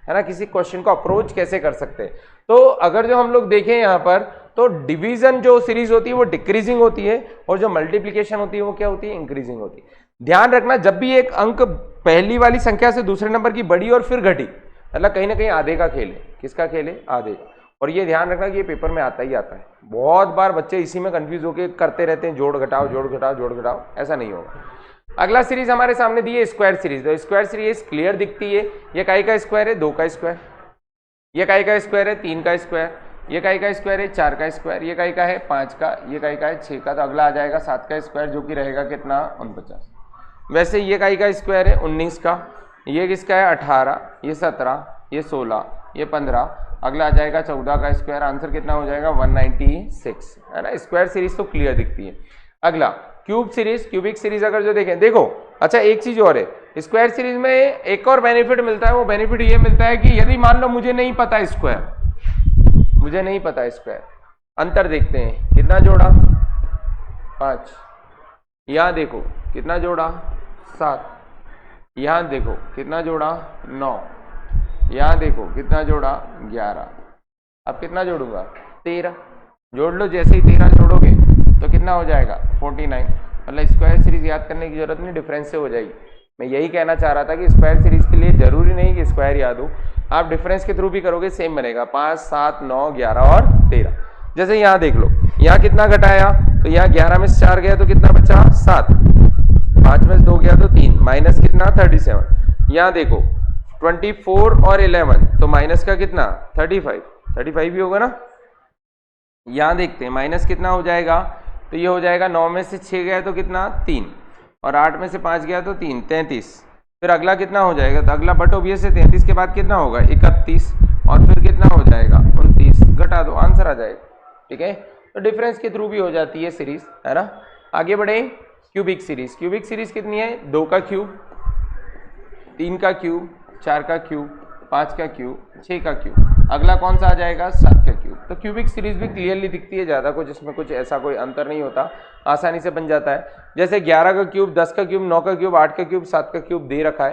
है ना, किसी क्वेश्चन को अप्रोच कैसे कर सकते हैं। तो अगर जो हम लोग देखें यहाँ पर, तो डिवीजन जो सीरीज होती है वो डिक्रीजिंग होती है, और जो मल्टीप्लीकेशन होती है वो क्या होती है इंक्रीजिंग होती है। ध्यान रखना, जब भी एक अंक पहली वाली संख्या से दूसरे नंबर की बढ़ी और फिर घटी, मतलब कहीं ना कहीं आधे का खेल है। किसका खेल है? आधे का। और ये ध्यान रखना कि ये पेपर में आता ही आता है। बहुत बार बच्चे इसी में कंफ्यूज होकर करते रहते हैं, जोड़ घटाओ जोड़ घटाओ जोड़ घटाओ, ऐसा नहीं होगा। अगला सीरीज हमारे सामने दी है स्क्वायर सीरीज। तो स्क्वायर सीरीज क्लियर दिखती है, ये काई का स्क्वायर है 2 का स्क्वायर, ये काई का स्क्वायर है 3 का स्क्वायर, ये काई का स्क्वायर है 4 का स्क्वायर, ये काई का है 5 का, ये काई का है 6 का। तो अगला आ जाएगा 7 का स्क्वायर, जो कि रहेगा कितना 49। वैसे ये काई का स्क्वायर है 19 का, ये किसका है 18, ये 17, ये 16, ये 15। अगला आ जाएगा 14 का स्क्वायर, आंसर कितना हो जाएगा 196, है ना। स्क्वायर सीरीज तो क्लियर दिखती है। अगला क्यूब सीरीज, क्यूबिक सीरीज अगर जो देखें, देखो अच्छा एक चीज और है, स्क्वायर सीरीज में एक और बेनिफिट मिलता है। वो बेनिफिट ये मिलता है कि यदि मान लो मुझे नहीं पता स्क्वायर, मुझे नहीं पता स्क्वायर, अंतर देखते हैं, कितना जोड़ा 5, यहाँ देखो कितना जोड़ा 7, यहाँ देखो कितना जोड़ा 9, यहाँ देखो कितना जोड़ा 11। अब कितना जोड़ूंगा 13, जोड़ लो। जैसे ही 13 जोड़ोगे तो कितना हो जाएगा 49। मतलब स्क्वायर सीरीज याद करने की जरूरत नहीं, डिफरेंस से हो जाएगी। मैं यही कहना चाह रहा था कि स्क्वायर सीरीज के लिए जरूरी नहीं कि स्क्वायर याद हो, आप डिफरेंस के थ्रू भी करोगे सेम बनेगा। 5, 7, 9, 11 और 13। जैसे यहाँ देख लो, यहाँ कितना घटाया तो यहाँ 11 में से 4 गया तो कितना बचा 7, 5 में से 2 गया तो 3, माइनस कितना 37। यहाँ देखो 24 और 11 तो माइनस का कितना 35 भी होगा ना। यहाँ देखते हैं माइनस कितना हो जाएगा, तो ये हो जाएगा 9 में से 6 गया तो कितना 3, और 8 में से 5 गया तो 3, 33। फिर अगला कितना हो जाएगा, तो अगला बट ऑब्वियस से 33 के बाद कितना होगा 31, और फिर कितना हो जाएगा 29, घटा दो आंसर आ जाएगा। ठीक है, तो डिफरेंस के थ्रू भी हो जाती है सीरीज, है ना। आगे बढ़े, क्यूबिक सीरीज। क्यूबिक सीरीज कितनी है, 2 का क्यूब, 3 का क्यूब, 4 का क्यूब, 5 का क्यूब, 6 का क्यूब। अगला कौन सा आ जाएगा 7 का क्यूब। तो क्यूबिक सीरीज भी क्लियरली दिखती है, ज़्यादा कुछ इसमें कुछ ऐसा कोई अंतर नहीं होता, आसानी से बन जाता है। जैसे 11 का क्यूब, 10 का क्यूब, 9 का क्यूब, 8 का क्यूब, 7 का क्यूब दे रखा है।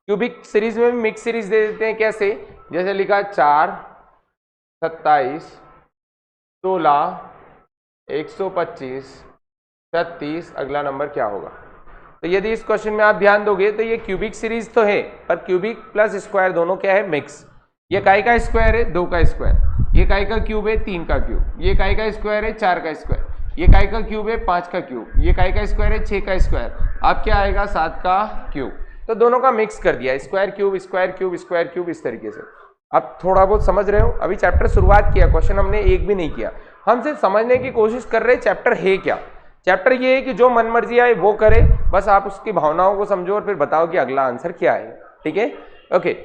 क्यूबिक सीरीज में भी मिक्स सीरीज दे देते हैं, कैसे, जैसे लिखा 4, 27, 16, 125, 36, अगला नंबर क्या होगा। तो यदि इस क्वेश्चन में आप ध्यान दोगे तो ये क्यूबिक सीरीज तो है, पर क्यूबिक प्लस स्क्वायर दोनों क्या है, मिक्स। ये काय का स्क्वायर है 2 का स्क्वायर, ये काय का क्यूब है 3 का क्यूब, ये काय का स्क्वायर है 4 का स्क्वायर, ये काय का क्यूब है 5 का क्यूब, ये काय का स्क्वायर है 6 का स्क्वायर, अब क्या आएगा 7 का क्यूब। तो दोनों का मिक्स कर दिया, square cube square cube square cube, इस तरीके से। अब थोड़ा बहुत समझ रहे हो, अभी चैप्टर शुरुआत किया, क्वेश्चन हमने एक भी नहीं किया, हम सिर्फ समझने की कोशिश कर रहे चैप्टर है क्या। चैप्टर ये है कि जो मन मर्जी आए वो करे, बस आप उसकी भावनाओं को समझो और फिर बताओ कि अगला आंसर क्या है। ठीक है, ओके।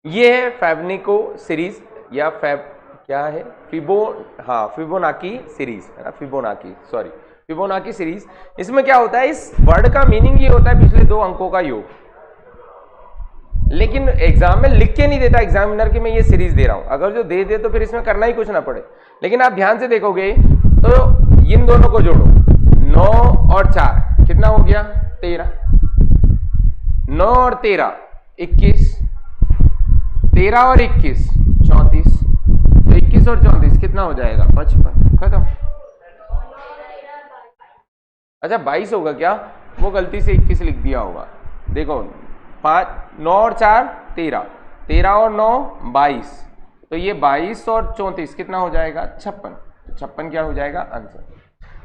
ये है फैबनिको सीरीज या क्या है, फिबोनाची सीरीज है ना, फिबोनाची सीरीज। इसमें क्या होता है, इस वर्ड का मीनिंग ये होता है पिछले 2 अंकों का योग, लेकिन एग्जाम में लिख के नहीं देता एग्जामिनर कि मैं ये सीरीज दे रहा हूं। अगर जो दे दे तो फिर इसमें करना ही कुछ ना पड़े, लेकिन आप ध्यान से देखोगे तो इन दोनों को जोड़ो, 9 और 4 कितना हो गया 13, 9 और 13 21, 13 और 21 34, तो 21 और 34 कितना हो जाएगा 55, खत्म। अच्छा 22 होगा क्या, वो गलती से 21 लिख दिया होगा। देखो 9 और 4 13, 13 और 9 22, तो ये 22 और 34 कितना हो जाएगा 56, 56 क्या हो जाएगा आंसर।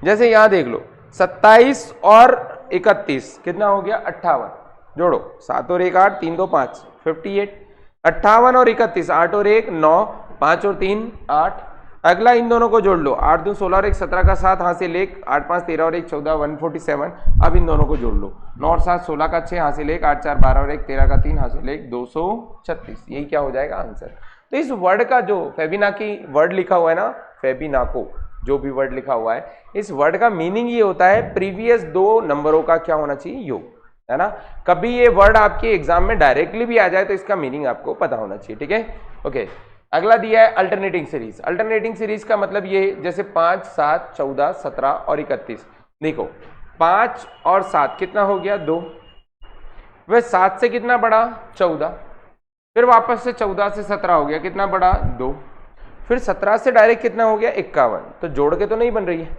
जैसे यहां देख लो 27 और 31 कितना हो गया 58, जोड़ो 7 और 1 8, 3 2 5 58, 58 और 31, 8 और 1 9, 5 और 3 8। अगला इन दोनों को जोड़ लो, 8 2 16 और 1 17 का 7 हासिल 1, 8 5 13 और 1 14 147। अब इन दोनों को जोड़ लो, 9 और 7 16 का 6 हासिल 1, 8 4 12 और 1 13 का 3 हासिल 1 236। यही क्या हो जाएगा आंसर। तो इस वर्ड का जो फेबिनाकी वर्ड लिखा हुआ है ना, फेबिनाको जो भी वर्ड लिखा हुआ है, इस वर्ड का मीनिंग ये होता है प्रीवियस 2 नंबरों का क्या होना चाहिए योग, है ना। कभी ये वर्ड आपके एग्जाम में डायरेक्टली भी आ जाए तो इसका मीनिंग आपको पता होना चाहिए। ठीक है, ओके। अगला दिया है अल्टरनेटिंग सीरीज। अल्टरनेटिंग सीरीज का मतलब ये जैसे 5 7 14 17 और 31। देखो 5 और 7 कितना हो गया 2, वह 7 से कितना बढ़ा 14, फिर वापस से 14 से 17 हो गया, कितना बढ़ा 2, फिर 17 से डायरेक्ट कितना हो गया 51। तो जोड़ के तो नहीं बन रही है,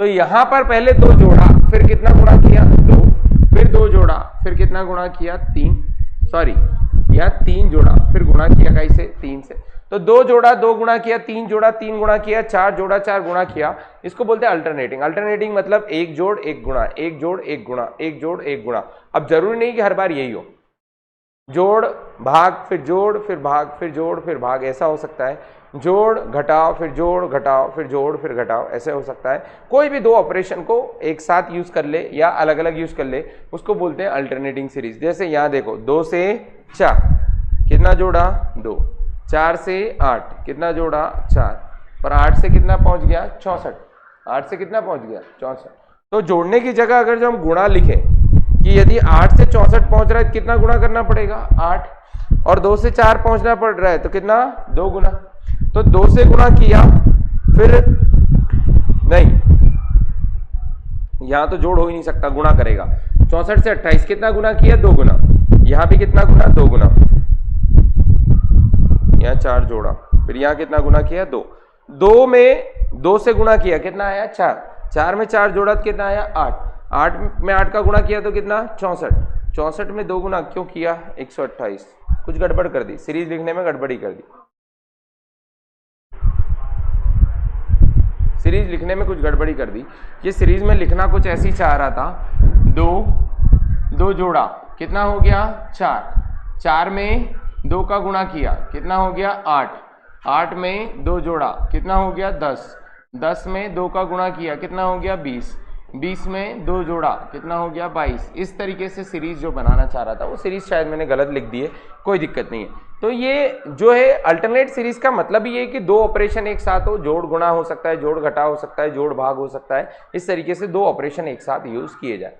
तो यहां पर पहले 2 जोड़ा, फिर कितना गुणा किया 2, फिर 2 जोड़ा, फिर कितना गुणा किया 3, सॉरी यहाँ 3 जोड़ा, फिर गुणा किया कैसे 3 से। तो 2 जोड़ा 2 गुणा किया, 3 जोड़ा 3 गुणा किया, 4 जोड़ा 4 गुणा किया, इसको बोलते हैं अल्टरनेटिंग। अल्टरनेटिंग मतलब 1 जोड़ 1 गुणा, 1 जोड़ 1 गुणा, 1 जोड़ 1 गुणा। अब जरूरी नहीं कि हर बार यही हो, जोड़ भाग फिर जोड़ फिर भाग फिर जोड़ फिर भाग, ऐसा हो सकता है। जोड़ घटाओ फिर जोड़ घटाओ फिर जोड़ फिर घटाओ, ऐसे हो सकता है। कोई भी 2 ऑपरेशन को एक साथ यूज कर ले या अलग अलग यूज कर ले, उसको बोलते हैं अल्टरनेटिंग सीरीज। जैसे यहाँ देखो 2 से 4 कितना जोड़ा 2, 4 से 8 कितना जोड़ा 4, पर 8 से कितना पहुंच गया 64, 8 से कितना पहुंच गया 64। तो जोड़ने की जगह अगर जो हम गुणा लिखें कि यदि 8 से 64 पहुंच रहा है कितना गुणा करना पड़ेगा 8, और 2 से 4 पहुंचना पड़ रहा है तो कितना 2 गुना। तो 2 से गुणा किया, फिर नहीं, यहां तो जोड़ हो ही नहीं सकता, गुणा करेगा। 64 से 28 कितना गुना किया? 2 गुना। यहां भी कितना गुना? 2 गुना। यहां 4 जोड़ा, फिर यहां कितना गुना किया? 2। 2 में 2 से गुणा किया, कितना आया? 4। 4 में 4 जोड़ा तो कितना आया? 8। 8 में 8 का गुणा किया तो कितना? 64। 64 में 2 गुना क्यों किया? 128। कुछ गड़बड़ कर दी, सीरीज लिखने में गड़बड़ी कर दी, सीरीज लिखने में कुछ गड़बड़ी कर दी। ये सीरीज में लिखना कुछ ऐसी चाह रहा था, 2 जोड़ा, कितना हो गया? 4। 4 में 2 का गुणा किया, कितना हो गया? 8। 8 में 2 जोड़ा, कितना हो गया? 10। 10 में 2 का गुणा किया, कितना हो गया? 20। 20 में 2 जोड़ा, कितना हो गया? 22। इस तरीके से सीरीज जो बनाना चाह रहा था, वो सीरीज शायद मैंने गलत लिख दी है, कोई दिक्कत नहीं है। तो ये जो है अल्टरनेट सीरीज का मतलब ये है कि 2 ऑपरेशन एक साथ हो, जोड़ गुणा हो सकता है, जोड़ घटा हो सकता है, जोड़ भाग हो सकता है, इस तरीके से 2 ऑपरेशन एक साथ यूज किए जाए।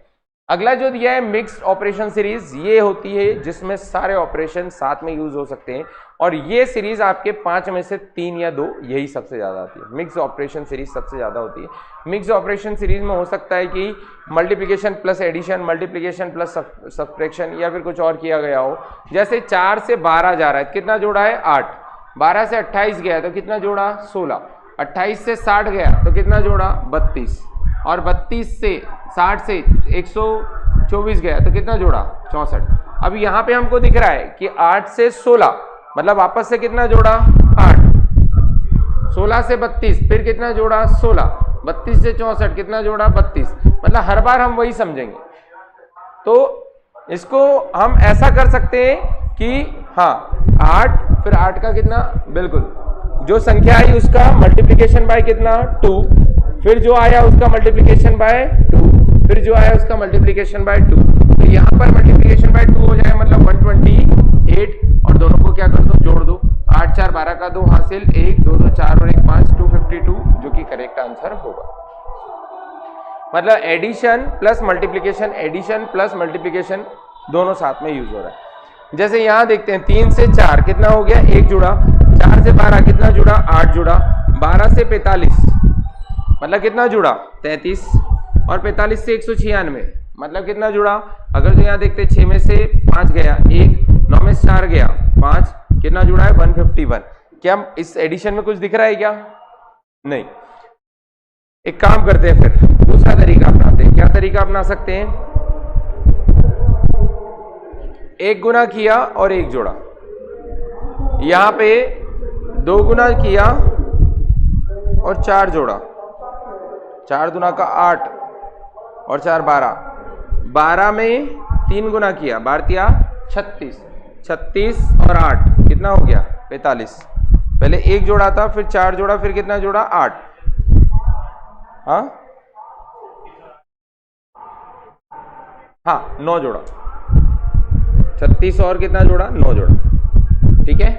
अगला जो दिया है मिक्स्ड ऑपरेशन सीरीज, ये होती है जिसमें सारे ऑपरेशन साथ में यूज हो सकते हैं, और ये सीरीज आपके 5 में से 3 या 2 यही सबसे ज्यादा आती है। मिक्स्ड ऑपरेशन सीरीज सबसे ज्यादा होती है। मिक्स्ड ऑपरेशन सीरीज में हो सकता है कि multiplication plus addition, multiplication plus subtraction, या फिर कुछ और किया गया हो। जैसे 4 से 12 जा रहा है, कितना जोड़ा है? 8। 12 से 28 गया तो कितना जोड़ा? 16। 28 से 60 गया तो कितना जोड़ा? 32। और 32 से 60 से 124 गया तो कितना जोड़ा? 64। अब यहाँ पे हमको दिख रहा है कि 8 से 16, मतलब वापस से कितना जोड़ा? 8। 16 से 32, फिर कितना जोड़ा? 16। 32 से 64 कितना जोड़ा? 32। मतलब हर बार हम वही समझेंगे। तो इसको हम ऐसा कर सकते हैं कि हाँ 8, फिर 8 का कितना? बिल्कुल, जो संख्या आई उसका मल्टीप्लीकेशन बाय कितना? 2, फिर जो आया उसका मल्टीप्लीकेशन बाय 2, फिर जो आया उसका मल्टीप्लीकेशन बाय 2। तो यहाँ पर मल्टीप्लीकेशन बाय 2 हो जाए, मतलब 128, और दोनों को क्या कर दो? जोड़ दो। 8 4 12 का 2 हासिल, 1 2 2 4 और 1 5, 252, जो कि करेक्ट आंसर होगा। मतलब addition plus multiplication, addition plus multiplication दोनों साथ में यूज हो रहा है। जैसे यहां देखते हैं 3 से 4 कितना हो गया? 1 जुड़ा। 4 से 12 कितना जुड़ा? 8 जुड़ा। 12 से 45 मतलब कितना जुड़ा? 33। और 45 से 196 मतलब कितना जुड़ा? अगर जो यहां देखते 6 में से 5 गया 1, 9 में से 4 गया 5, कितना जुड़ा है? 151। क्या इस एडिशन में कुछ दिख रहा है क्या? नहीं। एक काम करते हैं, फिर दूसरा तरीका अपनाते हैं। क्या तरीका अपना सकते हैं? 1 गुना किया और 1 जोड़ा, यहां पे 2 गुना किया और 4 जोड़ा, 4 दुना का 8 और 4 12। 12 में 3 गुना किया, 12 36, 36 और 8 कितना हो गया? 45। पहले 1 जोड़ा था, फिर 4 जोड़ा, फिर कितना जोड़ा? 8। हाँ हाँ 9 जोड़ा। 36 और कितना जोड़ा? 9 जोड़ा। ठीक है।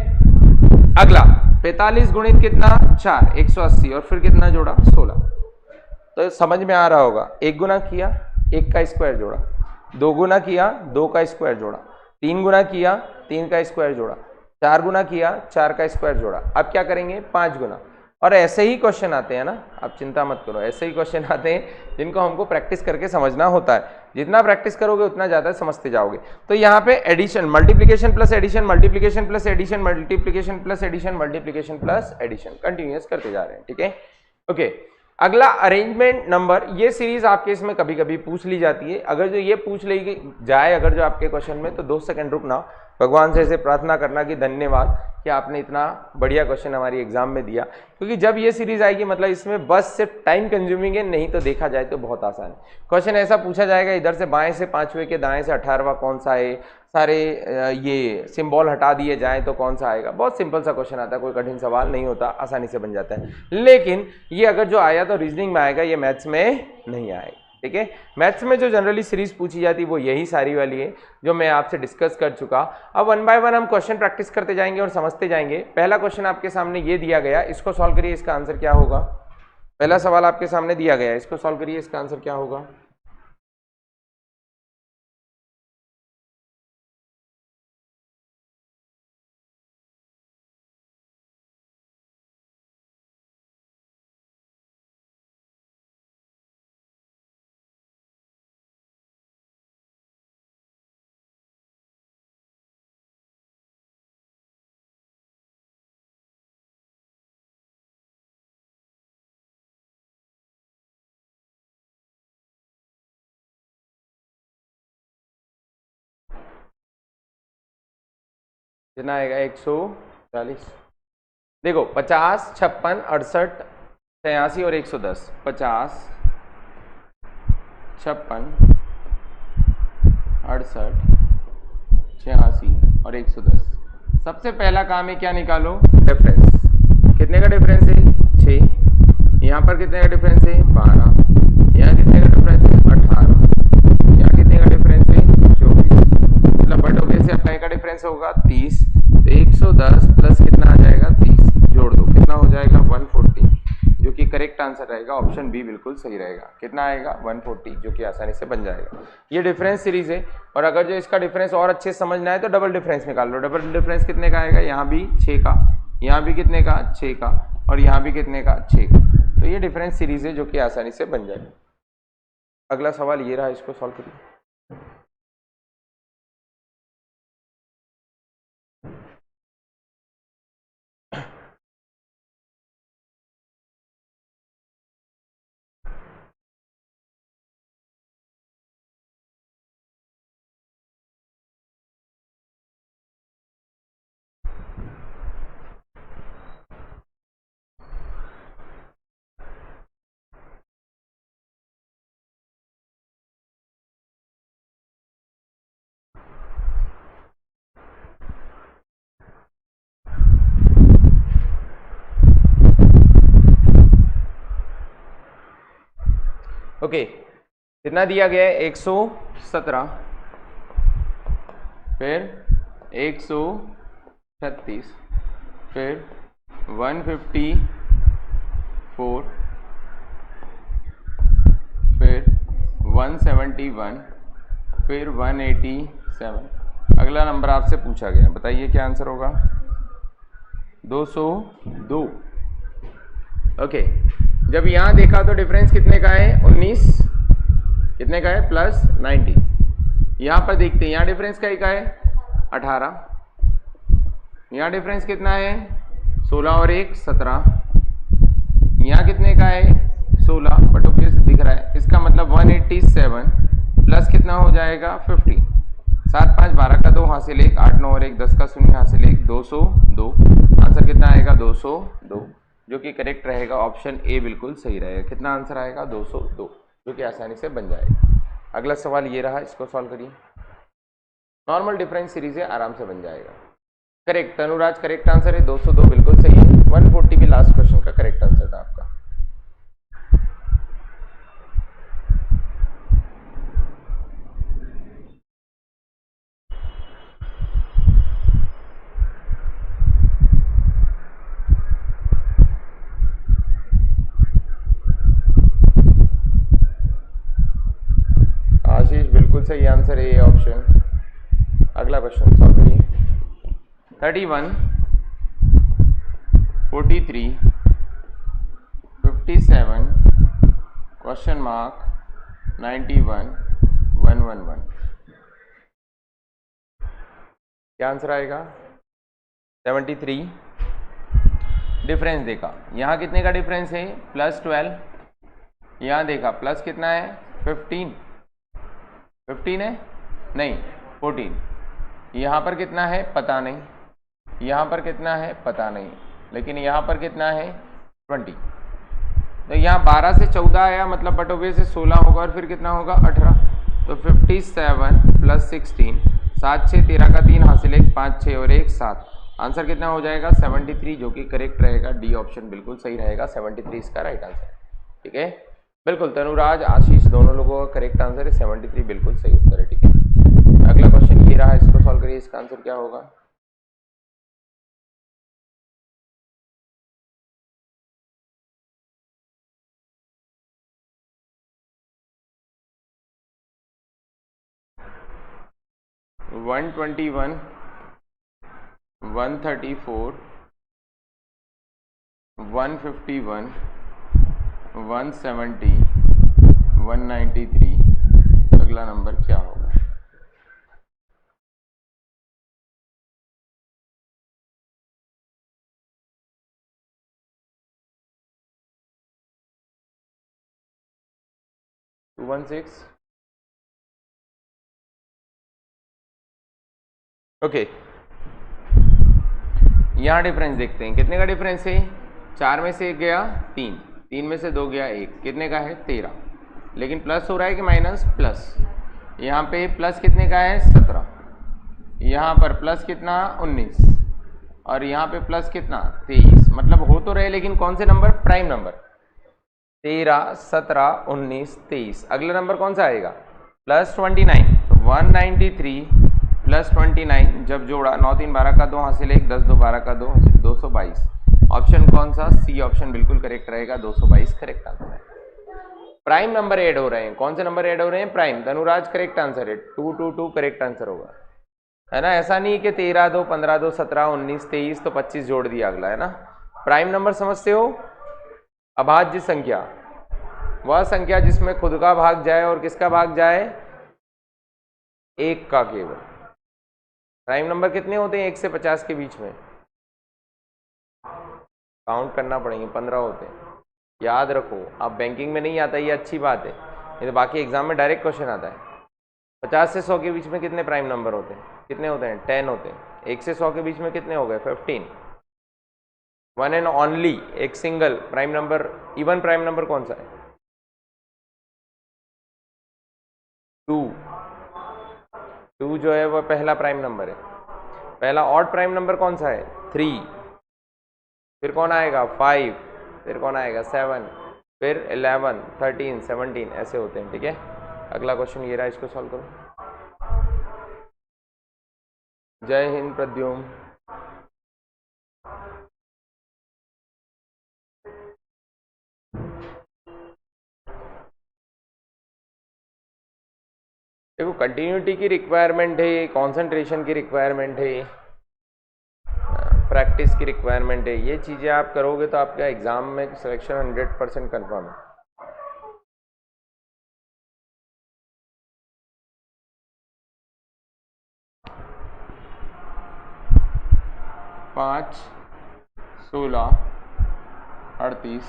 अगला 45 गुणित कितना? 4, 180, और फिर कितना जोड़ा? 16। तो समझ में आ रहा होगा, 1 गुना किया 1 का स्क्वायर जोड़ा, 2 गुना किया 2 का स्क्वायर जोड़ा, 3 गुना किया 3 का स्क्वायर जोड़ा, 4 गुना किया 4 का स्क्वायर जोड़ा। अब क्या करेंगे? 5 गुना। और ऐसे ही क्वेश्चन आते हैं ना, आप चिंता मत करो, ऐसे ही क्वेश्चन आते हैं जिनको हमको प्रैक्टिस करके समझना होता है। जितना प्रैक्टिस करोगे उतना ज्यादा समझते जाओगे। तो यहाँ पे addition, multiplication plus addition, multiplication plus addition, multiplication plus addition, multiplication plus addition continuous करते जा रहे हैं। ठीक है, ओके। अगला अरेंजमेंट नंबर, ये सीरीज आपके इसमें कभी कभी पूछ ली जाती है। अगर जो ये पूछ ली जाए अगर जो आपके क्वेश्चन में, तो 2 सेकंड रुकना, भगवान से ऐसे प्रार्थना करना कि धन्यवाद कि आपने इतना बढ़िया क्वेश्चन हमारी एग्जाम में दिया। क्योंकि जब ये सीरीज आएगी मतलब इसमें बस सिर्फ टाइम कंज्यूमिंग है, नहीं तो देखा जाए तो बहुत आसान है। क्वेश्चन ऐसा पूछा जाएगा, इधर से बाएं से 5वें के दाएं से 18वां कौन सा है, सारे ये सिंबल हटा दिए जाए तो कौन सा आएगा। बहुत सिंपल सा क्वेश्चन आता है, कोई कठिन सवाल नहीं होता, आसानी से बन जाता है। लेकिन ये अगर जो आया तो रीजनिंग में आएगा, ये मैथ्स में नहीं आएगा। ठीक है, मैथ्स में जो जनरली सीरीज पूछी जाती है वो यही सारी वाली है जो मैं आपसे डिस्कस कर चुका। अब 1 बाय 1 हम क्वेश्चन प्रैक्टिस करते जाएंगे और समझते जाएंगे। पहला क्वेश्चन आपके सामने ये दिया गया, इसको सॉल्व करिए, इसका आंसर क्या होगा? पहला सवाल आपके सामने दिया गया, इसको सॉल्व करिए, इसका आंसर क्या होगा? कितना आएगा 140। देखो 50, 56, 68, 83 और 110। 50, 56, 68, 86 और 110। सबसे पहला काम है क्या निकालो, डिफरेंस। कितने का डिफरेंस है 6, यहाँ पर कितने का डिफरेंस है 12, यहाँ कितने का डिफरेंस है 18, यहाँ कितने का डिफरेंस है 24, मतलब बट ऑब्वियस से का डिफरेंस होगा 30। तो 110 प्लस कितना आ जाएगा 30, जोड़ दो कितना हो जाएगा 140, जो कि करेक्ट आंसर रहेगा। ऑप्शन बी बिल्कुल सही रहेगा। कितना आएगा 140, जो कि आसानी से बन जाएगा। ये डिफरेंस सीरीज है। और अगर जो इसका डिफरेंस और अच्छे से समझना है तो डबल डिफरेंस निकाल लो। डबल डिफरेंस कितने का आएगा, यहाँ भी 6 का, यहाँ भी कितने का 6 का, और यहाँ भी कितने का 6 का। तो ये डिफरेंस सीरीज है जो कि आसानी से बन जाएगा। अगला सवाल ये रहा, इसको सॉल्व करिए। ओके, कितना दिया गया है 117, फिर 136, फिर 154, फिर 171, फिर 187। अगला नंबर आपसे पूछा गया, बताइए क्या आंसर होगा। 202। ओके, जब यहाँ देखा तो डिफरेंस कितने का है 19, कितने का है प्लस 90। यहाँ पर देखते हैं, यहाँ डिफरेंस का है 18, यहाँ डिफरेंस कितना है 16 और 1 17, यहाँ कितने का है 16, बट ऑब्वियस दिख रहा है। इसका मतलब 187 प्लस कितना हो जाएगा 50। 7 5 12 का 2 हासिल 1, 8 9 और 1 10 का 0 हासिल 1, 202। आंसर कितना आएगा 202, जो कि करेक्ट रहेगा। ऑप्शन ए बिल्कुल सही रहेगा। कितना आंसर आएगा 202, जो कि आसानी से बन जाएगा। अगला सवाल ये रहा, इसको सॉल्व करिए। नॉर्मल डिफरेंस सीरीज है, आराम से बन जाएगा। करेक्ट, तनुराज करेक्ट आंसर है, 202 बिल्कुल सही है। 140 भी लास्ट क्वेश्चन का करेक्ट आंसर था आपका। आशीष बिल्कुल सही आंसर है, ये ऑप्शन। अगला क्वेश्चन सॉल्व करिए। 31, 43, 57, क्वेश्चन मार्क 91, 111। क्या आंसर आएगा 73। डिफरेंस देखा, यहाँ कितने का डिफरेंस है +12, यहाँ देखा प्लस कितना है 15 है नहीं 14, यहाँ पर कितना है पता नहीं, यहाँ पर कितना है पता नहीं, लेकिन यहाँ पर कितना है 20। तो यहाँ 12 से 14 आया, मतलब बट ऑब्वियस से 16 होगा, और फिर कितना होगा 18। तो 57 प्लस 16, 7 6 13 का 3 हासिल 1, 5 6 और 1 7। आंसर कितना हो जाएगा 73, जो कि करेक्ट रहेगा। डी ऑप्शन बिल्कुल सही रहेगा, 73 इसका राइट आंसर। ठीक है, बिल्कुल तनुराज आशीष दोनों लोगों का करेक्ट आंसर है, 73 बिल्कुल सही उत्तर है। ठीक है, अगला क्वेश्चन ये रहा, इसको सॉल्व करिए। इसका आंसर क्या होगा। वन 121, 134, 151, 170, 193। अगला नंबर क्या होगा। टू 16। ओके, यहाँ डिफरेंस देखते हैं, कितने का डिफरेंस है? 4 में से 1 गया 3, 3 में से 2 गया 1, कितने का है? 13। लेकिन प्लस हो रहा है कि माइनस? प्लस। यहाँ पे प्लस कितने का है? 17। यहाँ पर प्लस कितना? 19। और यहाँ पे प्लस कितना? 23। मतलब हो तो रहे, लेकिन कौन से नंबर? Prime number. 13, 17, 19, 23। अगला नंबर कौन सा आएगा? प्लस 29। तो 193 प्लस 29 जब जोड़ा, 9 3 12 का 2 हासिल 1, 10 2 12 का 2 हासिल 222। ऑप्शन कौन सा? सी ऑप्शन बिल्कुल करेक्ट रहेगा, 222 करेक्ट आंसर है। प्राइम नंबर ऐड हो रहे हैं, कौन से नंबर ऐड हो रहे हैं? प्राइम। धनुराज करेक्ट आंसर है, 222 करेक्ट आंसर होगा, है ना। ऐसा नहीं कि 13 2 15 2 17 19 23 तो 25 जोड़ दिया अगला, है ना। प्राइम नंबर समझते हो? अभाज्य संख्या वह संख्या जिसमें खुद का भाग जाए और किसका भाग जाए? 1 का केवल। प्राइम नंबर कितने होते हैं? 1 से 50 के बीच में, काउंट करना पड़ेंगे, 15 होते हैं, याद रखो। अब बैंकिंग में नहीं आता, ये अच्छी बात है, ये तो बाकी एग्जाम में डायरेक्ट क्वेश्चन आता है। 50 से 100 के बीच में कितने प्राइम नंबर होते हैं? कितने होते हैं? 10 होते हैं। 1 से 100 के बीच में कितने हो गए? 15। वन एंड ओनली एक single prime number, even prime number कौन सा है? 2 जो है वह पहला प्राइम नंबर है। पहला ऑड प्राइम नंबर कौन सा है? 3। फिर कौन आएगा? 5। फिर कौन आएगा? 7। फिर 11, 13, 17 ऐसे होते हैं, ठीक है। अगला क्वेश्चन ये रहा, इसको सॉल्व करो। जय हिंद प्रद्युम। देखो, कंटिन्यूटी की रिक्वायरमेंट है, कंसंट्रेशन की रिक्वायरमेंट है, प्रैक्टिस की रिक्वायरमेंट है। ये चीज़ें आप करोगे तो आपका एग्जाम में सिलेक्शन 100% कन्फर्म है। पाँच, 16, 38,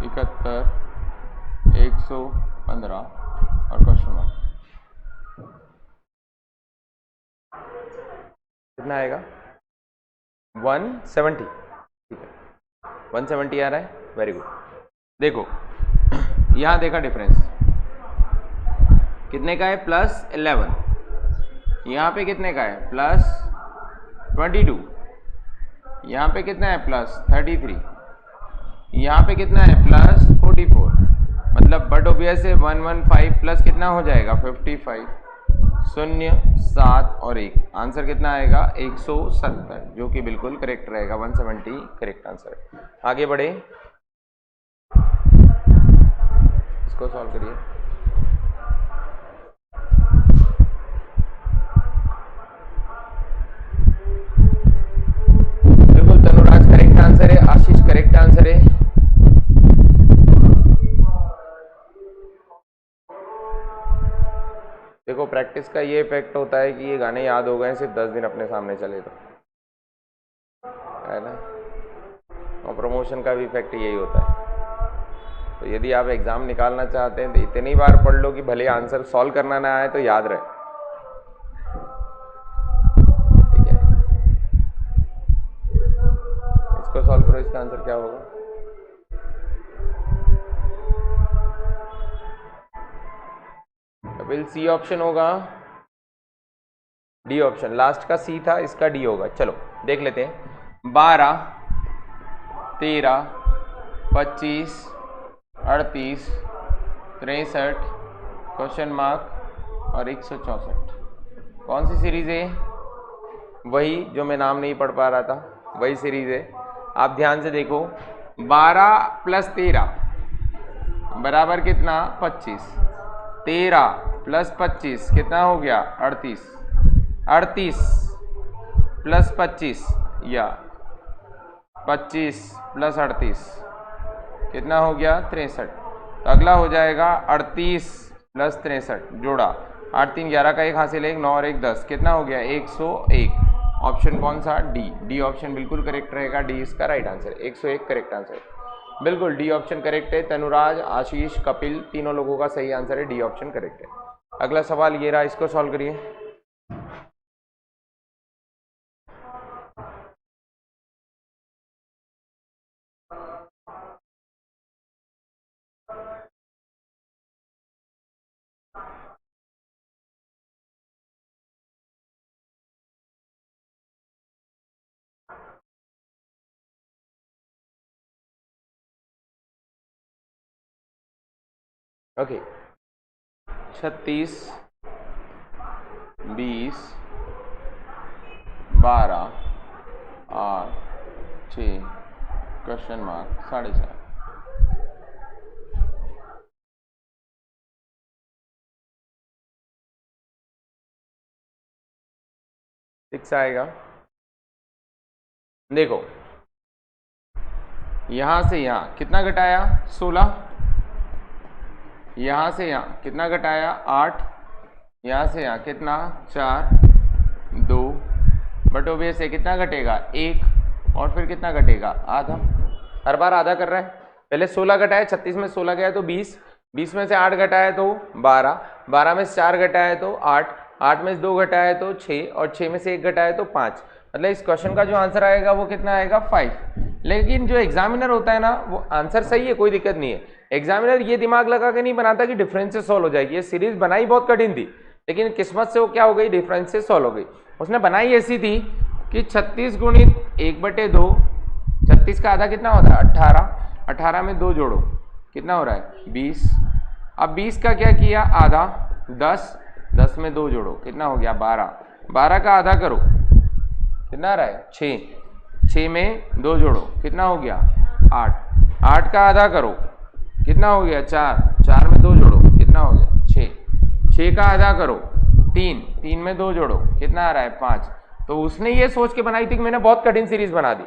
71, 115 और क्वेश्चन मार्क कितना आएगा? 170। ठीक है, 170 आ रहा है, वेरी गुड। देखो यहाँ देखा डिफरेंस कितने का है? प्लस 11। यहाँ पे कितने का है? प्लस 22। यहाँ पे कितना है? प्लस 33। यहाँ पे कितना है? प्लस 44। मतलब बट ऑब्वियस है 115 प्लस कितना हो जाएगा? 55। 0 7 और 1, आंसर कितना आएगा? 170, जो कि बिल्कुल करेक्ट रहेगा। 170 करेक्ट आंसर है। आगे बढ़े, इसको सॉल्व करिए। बिल्कुल तनुराज करेक्ट आंसर है, आशीष करेक्ट आंसर है। देखो प्रैक्टिस का ये इफेक्ट होता है कि ये गाने याद हो गए सिर्फ 10 दिन अपने सामने चले तो, है ना। और प्रमोशन का भी इफेक्ट यही होता है। तो यदि आप एग्जाम निकालना चाहते हैं तो इतनी बार पढ़ लो कि भले आंसर सॉल्व करना ना आए तो याद रहे, ठीक है। इसको सॉल्व करो, इसका आंसर क्या होगा? कपिल सी ऑप्शन होगा, डी ऑप्शन, लास्ट का सी था, इसका डी होगा। चलो देख लेते हैं। 12, 13, 25, 38, 63, क्वेश्चन मार्क और 164। कौन सी सीरीज है? वही जो मैं नाम नहीं पढ़ पा रहा था, वही सीरीज है। आप ध्यान से देखो, 12 प्लस 13 बराबर कितना? 25। 13 प्लस 25 कितना हो गया? 38। 38 प्लस 25 या 25 प्लस 38 कितना हो गया? 63। तो अगला हो जाएगा 38 प्लस 63 जोड़ा, 8 3 11 का 1 हासिल 1, 9 और 1 10, कितना हो गया? 101। ऑप्शन कौन सा? डी। डी ऑप्शन बिल्कुल करेक्ट रहेगा, डी इसका राइट आंसर। 101 करेक्ट आंसर, बिल्कुल डी ऑप्शन करेक्ट है। तनुराज, आशीष, कपिल तीनों लोगों का सही आंसर है, डी ऑप्शन करेक्ट है। अगला सवाल ये रहा, इसको सॉल्व करिए। Okay 36, 20, 12, 8, 6 question mark 4.5। सिक्स आएगा। देखो यहां से यहां कितना घटाया 16, यहां से यहां कितना घटाया 8, यहां से यहां कितना 4, 2 बट ओबियस है कितना घटेगा 1 और फिर कितना घटेगा आधा। हर बार आधा कर रहा है। पहले 16 घटाया, 36 में 16 गया तो 20, 20 में से 8 घटाया तो 12, 12 में से 4 घटाया तो 8, 8 में से 2 घटाया तो 6 और 6 में से 1 घटाया तो 5। मतलब इस क्वेश्चन का जो आंसर आएगा वो कितना आएगा 5। लेकिन जो एग्जामिनर होता है ना वो आंसर सही है, कोई दिक्कत नहीं है। एग्जामिनर ये दिमाग लगा के नहीं बनाता कि डिफरेंस से सॉल्व हो जाएगी। ये सीरीज बनाई बहुत कठिन थी लेकिन किस्मत से वो क्या हो गई, डिफरेंस से सॉल्व हो गई। उसने बनाई ऐसी थी कि 36 गुणित 1/2, 36 का आधा कितना होता है 18, 18 में 2 जोड़ो कितना हो रहा है 20। अब 20 का क्या किया आधा 10, 10 में 2 जोड़ो कितना हो गया 12, 12 का आधा करो कितना आ रहा है 6, 6 में 2 जोड़ो कितना हो गया 8, 8 का आधा करो कितना हो गया 4, 4 में 2 जोड़ो कितना हो गया 6, 6 का आधा करो 3, 3 में 2 जोड़ो कितना आ रहा है 5। तो उसने ये सोच के बनाई थी कि मैंने बहुत कठिन सीरीज बना दी।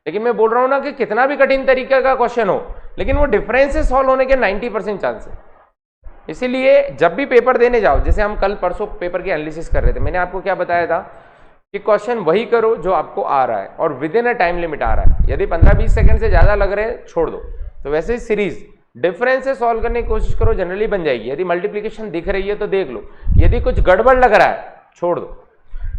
लेकिन मैं बोल रहा हूं ना कि कितना भी कठिन तरीके का क्वेश्चन हो लेकिन वो डिफरेंस से सॉल्व होने के 90% चांस है। इसीलिए जब भी पेपर देने जाओ, जैसे हम कल परसों पेपर की एनालिसिस कर रहे थे, मैंने आपको क्या बताया था कि क्वेश्चन वही करो जो आपको आ रहा है और within a time limit आ रहा है। यदि 15-20 सेकंड से ज्यादा लग रहे हैं छोड़ दो। तो वैसे ही सीरीज डिफरेंस से सॉल्व करने की कोशिश करो, जनरली बन जाएगी। यदि मल्टीप्लिकेशन दिख रही है तो देख लो, यदि कुछ गड़बड़ लग रहा है छोड़ दो।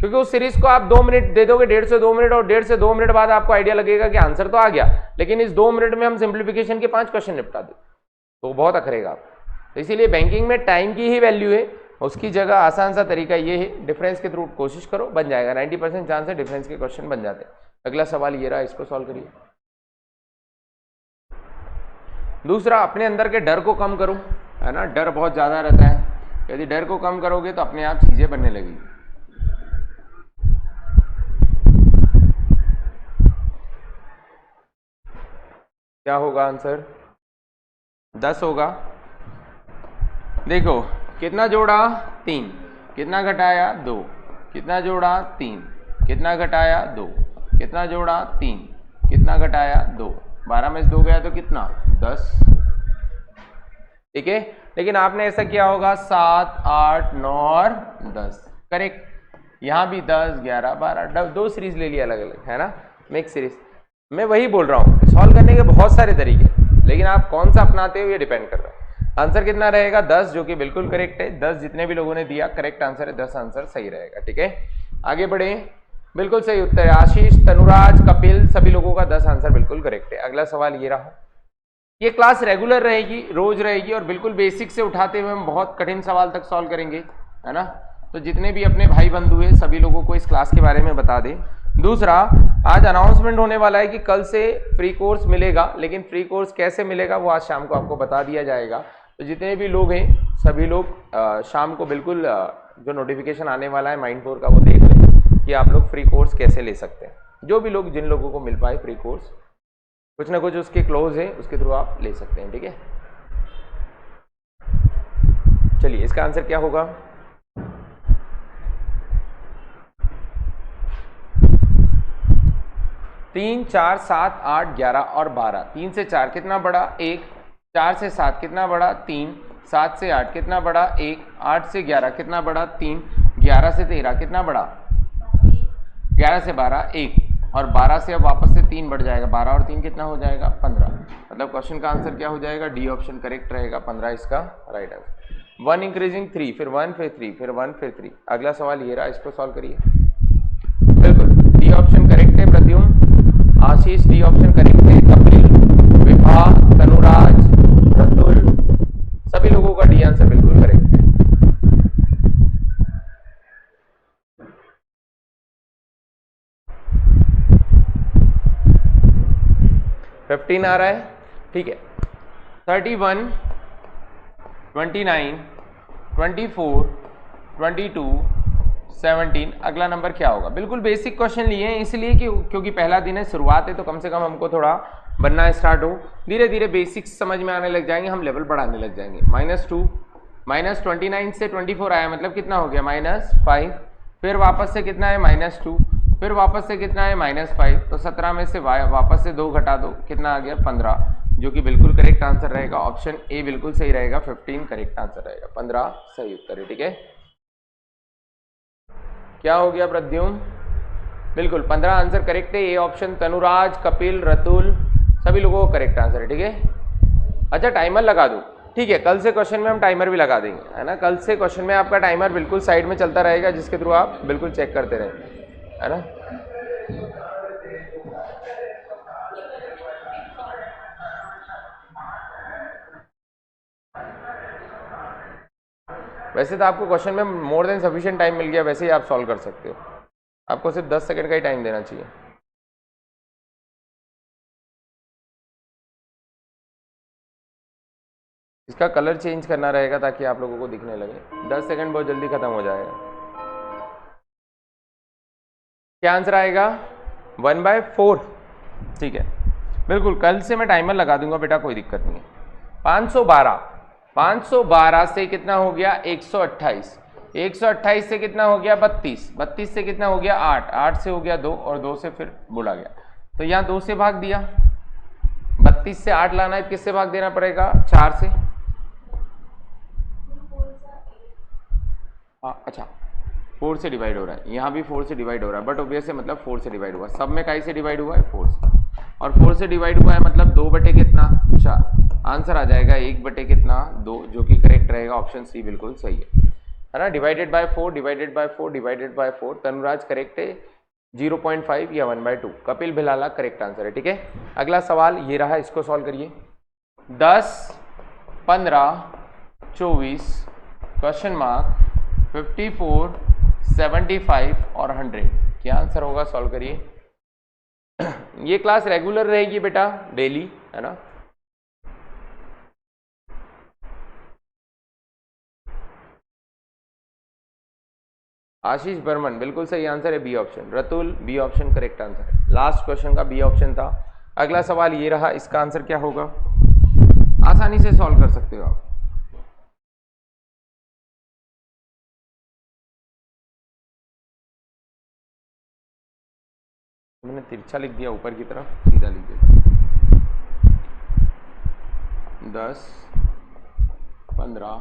क्योंकि उस सीरीज को आप 2 मिनट दे दोगे, 1.5 से 2 मिनट, और 1.5 से 2 मिनट बाद आपको आइडिया लगेगा कि आंसर तो आ गया, लेकिन इस 2 मिनट में हम सिंप्लीफिकेशन के 5 क्वेश्चन निपटा दे तो बहुत अखरेगा। तो इसीलिए बैंकिंग में टाइम की ही वैल्यू है, उसकी जगह आसान सा तरीका ये है, डिफरेंस के थ्रू कोशिश करो, बन जाएगा। 90% चांस है डिफरेंस के क्वेश्चन बन जाते हैं। अगला सवाल ये रहा, इसको सॉल्व करिए। दूसरा, अपने अंदर के डर को कम करो, है ना। डर बहुत ज्यादा रहता है, यदि डर को कम करोगे तो अपने आप चीजें बनने लगेगी। क्या होगा आंसर 10 होगा। देखो कितना जोड़ा 3, कितना घटाया 2, कितना जोड़ा 3, कितना घटाया 2, कितना जोड़ा 3, कितना घटाया 2, 12 में से 2 गया तो कितना 10। ठीक है, लेकिन आपने ऐसा किया होगा 7, 8, 9 और 10, करेक्ट। यहां भी 10, 11, 12, 2 सीरीज ले लिया अलग अलग, है ना, मिक्स सीरीज। मैं वही बोल रहा हूं, सॉल्व करने के बहुत सारे तरीके, लेकिन आप कौन सा अपनाते हो ये डिपेंड कर रहा है। आंसर कितना रहेगा 10, जो कि बिल्कुल करेक्ट है। 10 जितने भी लोगों ने दिया करेक्ट आंसर है, 10 आंसर सही रहेगा। ठीक है, आगे बढ़े। बिल्कुल सही उत्तर है आशीष, तनुराज, कपिल, सभी लोगों का 10 आंसर बिल्कुल करेक्ट है। अगला सवाल ये रहा। ये क्लास रेगुलर रहेगी, रोज रहेगी, और बिल्कुल बेसिक से उठाते हुए हम बहुत कठिन सवाल तक सॉल्व करेंगे, है ना। तो जितने भी अपने भाई बंधु हैं सभी लोगों को इस क्लास के बारे में बता दें। दूसरा, आज अनाउंसमेंट होने वाला है कि कल से फ्री कोर्स मिलेगा, लेकिन फ्री कोर्स कैसे मिलेगा वो आज शाम को आपको बता दिया जाएगा। तो जितने भी लोग हैं सभी लोग शाम को बिल्कुल जो नोटिफिकेशन आने वाला है माइंड4 का वो देख लें कि आप लोग फ्री कोर्स कैसे ले सकते हैं। जो भी लोग, जिन लोगों को मिल पाए फ्री कोर्स, कुछ ना कुछ उसके क्लोज है, उसके थ्रू आप ले सकते हैं। ठीक है, चलिए इसका आंसर क्या होगा। 3, 4, 7, 8, 11 और 12। 3 से 4 कितना बड़ा 1, 4 से 7 कितना बड़ा 3, 7 से 8 कितना बड़ा 1, 8 से 11 कितना बड़ा 3, 11 से 13 कितना बड़ा 11 से 12 1, और 12 से अब वापस से 3 बढ़ जाएगा, 12 और 3 कितना हो जाएगा 15। मतलब क्वेश्चन का आंसर क्या हो जाएगा, डी ऑप्शन करेक्ट रहेगा, 15 इसका राइट आंसर। 1 इंक्रीजिंग 3, फिर 1, फिर 3, फिर 1, फिर 3। अगला सवाल ये रहा, इसको सॉल्व करिए। बिल्कुल डी ऑप्शन करेक्ट है, प्रद्युम्न, आशीष डी ऑप्शन करेक्ट है, कपिल, विभा, तनुराज, रतुल, सभी लोगों का डी आंसर बिल्कुल करेक्ट है। आ रहा है, ठीक है। 31, 29, 24, 22, 17। अगला नंबर क्या होगा? बिल्कुल बेसिक क्वेश्चन लिए हैं इसलिए कि क्योंकि पहला दिन है, शुरुआत है, तो कम से कम हमको थोड़ा बनना स्टार्ट हो। धीरे धीरे बेसिक्स समझ में आने लग जाएंगे, हम लेवल बढ़ाने लग जाएंगे। -2, -29 से 24 आया, मतलब कितना हो गया? -5। फिर वापस से कितना है? -2। फिर वापस से कितना है? -5। तो 17 में से वापस से 2 घटा दो, कितना आ गया? 15, जो कि बिल्कुल करेक्ट आंसर रहेगा। ऑप्शन ए बिल्कुल सही रहेगा, 15 करेक्ट आंसर रहेगा। 15 सही उत्तर है। ठीक है, क्या हो गया प्रद्युम्न? बिल्कुल 15 आंसर करेक्ट है। A option. तनुराज, कपिल, रतुल, सभी लोगों को करेक्ट आंसर है। ठीक है, अच्छा टाइमर लगा दूं? ठीक है, कल से क्वेश्चन में हम टाइमर भी लगा देंगे, है ना। कल से क्वेश्चन में आपका टाइमर बिल्कुल साइड में चलता रहेगा, जिसके थ्रू आप बिल्कुल चेक करते रहें, है ना। वैसे तो आपको क्वेश्चन में मोर देन सफिशिएंट टाइम मिल गया, वैसे ही आप सॉल्व कर सकते हो। आपको सिर्फ 10 सेकंड का ही टाइम देना चाहिए। इसका कलर चेंज करना रहेगा ताकि आप लोगों को दिखने लगे। 10 सेकंड बहुत जल्दी खत्म हो जाएगा। क्या आंसर आएगा? 1/4। ठीक है, बिल्कुल कल से मैं टाइमर लगा दूंगा बेटा, कोई दिक्कत नहीं है। 512 से कितना हो गया? 128। 128 से कितना हो गया? 32। 32 से कितना हो गया? 8। 8 से हो गया 2, और 2 से फिर बोला गया, तो यहाँ 2 से भाग दिया। 32 से 8 लाना है, किससे भाग देना पड़ेगा? 4 से। अच्छा 4 से डिवाइड हो रहा है, यहाँ भी 4 से डिवाइड हो रहा है, बट ऑब्वियस है मतलब 4 से डिवाइड हुआ। सब में काई से डिवाइड हुआ है? 4 से। और 4 से डिवाइड हुआ है मतलब 2 बटे कितना? 4। आंसर आ जाएगा 1 बटे कितना? 2, जो कि करेक्ट रहेगा। ऑप्शन सी बिल्कुल सही है ना। Divided by 4, divided by 4, divided by 4। Tanuraj correct है, 0.5 या 1/2। कपिल भिलाला करेक्ट आंसर है। ठीक है, अगला सवाल ये रहा, इसको सॉल्व करिए। 10, 15, 24, क्वेश्चन मार्क, 54, 75 और 100। क्या आंसर होगा? सॉल्व करिए। ये क्लास रेगुलर रहेगी बेटा, डेली, है ना। आशीष बर्मन बिल्कुल सही आंसर है, B option. Ratul, B option correct answer है। लास्ट क्वेश्चन का बी ऑप्शन था। अगला सवाल ये रहा, इसका आंसर क्या होगा? आसानी से सॉल्व कर सकते हो आप। मैंने तिरछा लिख दिया, ऊपर की तरफ सीधा लिख दिया। 10, 15,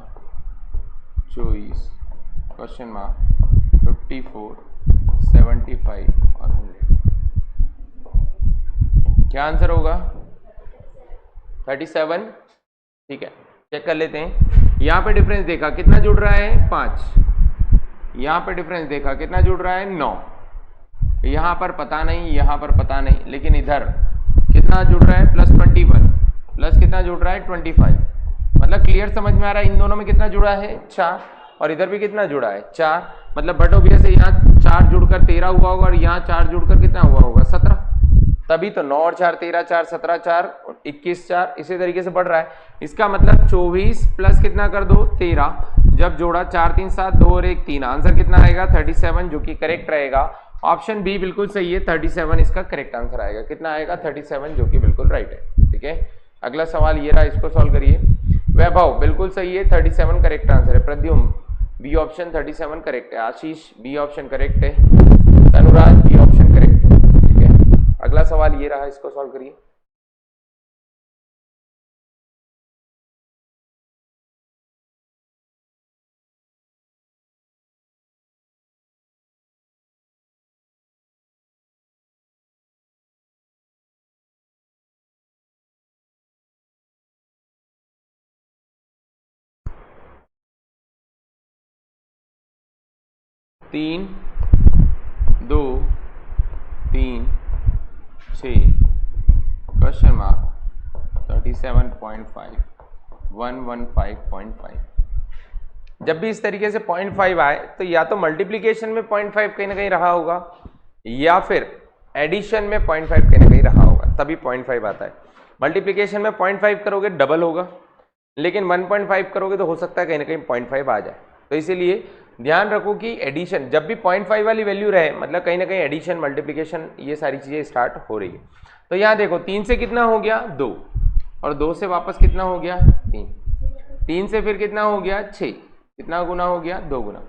24, क्वेश्चन मार्क, 54, 75 और 100। क्या आंसर होगा? 37। ठीक है, चेक कर लेते हैं। यहाँ पे डिफरेंस देखा, कितना जुड़ रहा है? 5। यहाँ पे डिफरेंस देखा, कितना जुड़ रहा है? 9। यहाँ पर पता नहीं, यहाँ पर पता नहीं, लेकिन इधर कितना जुड़ रहा है? +21। प्लस कितना जुड़ रहा है? 25। मतलब क्लियर समझ में आ रहा है? इन दोनों में कितना जुड़ा है? 4। और इधर भी कितना जुड़ा है? 4। मतलब बट ऑब्वियस है, यहाँ 4 जुड़कर 13 हुआ होगा, और यहाँ 4 जुड़कर कितना हुआ होगा? 17। तभी तो 9 और 4 13, 4 17, 4 21, 4 इसी तरीके से बढ़ रहा है। इसका मतलब 24 प्लस कितना कर दो? 13। जब जोड़ा 4 3 7, 2 और 1 3। आंसर कितना आएगा? 37, जो कि करेक्ट रहेगा। ऑप्शन बी बिल्कुल सही है, 37 इसका करेक्ट आंसर आएगा। कितना आएगा? 37, जो कि बिल्कुल राइट है। ठीक है, अगला सवाल ये रहा, इसको सॉल्व करिए। वैभव बिल्कुल सही है, 37 करेक्ट आंसर है। प्रद्युम्न, बी ऑप्शन 37 करेक्ट है। आशीष, बी ऑप्शन करेक्ट है। तनुराज, बी ऑप्शन करेक्ट है। ठीक है, अगला सवाल ये रहा, इसको सॉल्व करिए। तीन, 2, 3, 6, क्वेश्चन मार्क, 37.5, 115.5। जब भी इस तरीके से 0.5 आए तो या तो मल्टीप्लीकेशन में 0.5 कहीं ना कहीं रहा होगा, या फिर एडिशन में 0.5 कहीं ना कहीं रहा होगा, तभी 0.5 आता है। मल्टीप्लीकेशन में 0.5 करोगे डबल होगा, लेकिन 1.5 करोगे तो हो सकता है कहीं ना कहीं 0.5 आ जाए। तो इसीलिए ध्यान रखो कि एडिशन जब भी 0.5 वाली वैल्यू रहे, मतलब कहीं ना कहीं एडिशन, मल्टीप्लिकेशन, ये सारी चीजें स्टार्ट हो रही है। तो यहाँ देखो 3 से कितना हो गया 2, और 2 से वापस कितना हो गया 3, 3 से फिर कितना हो गया 6, कितना गुना हो गया 2 गुना,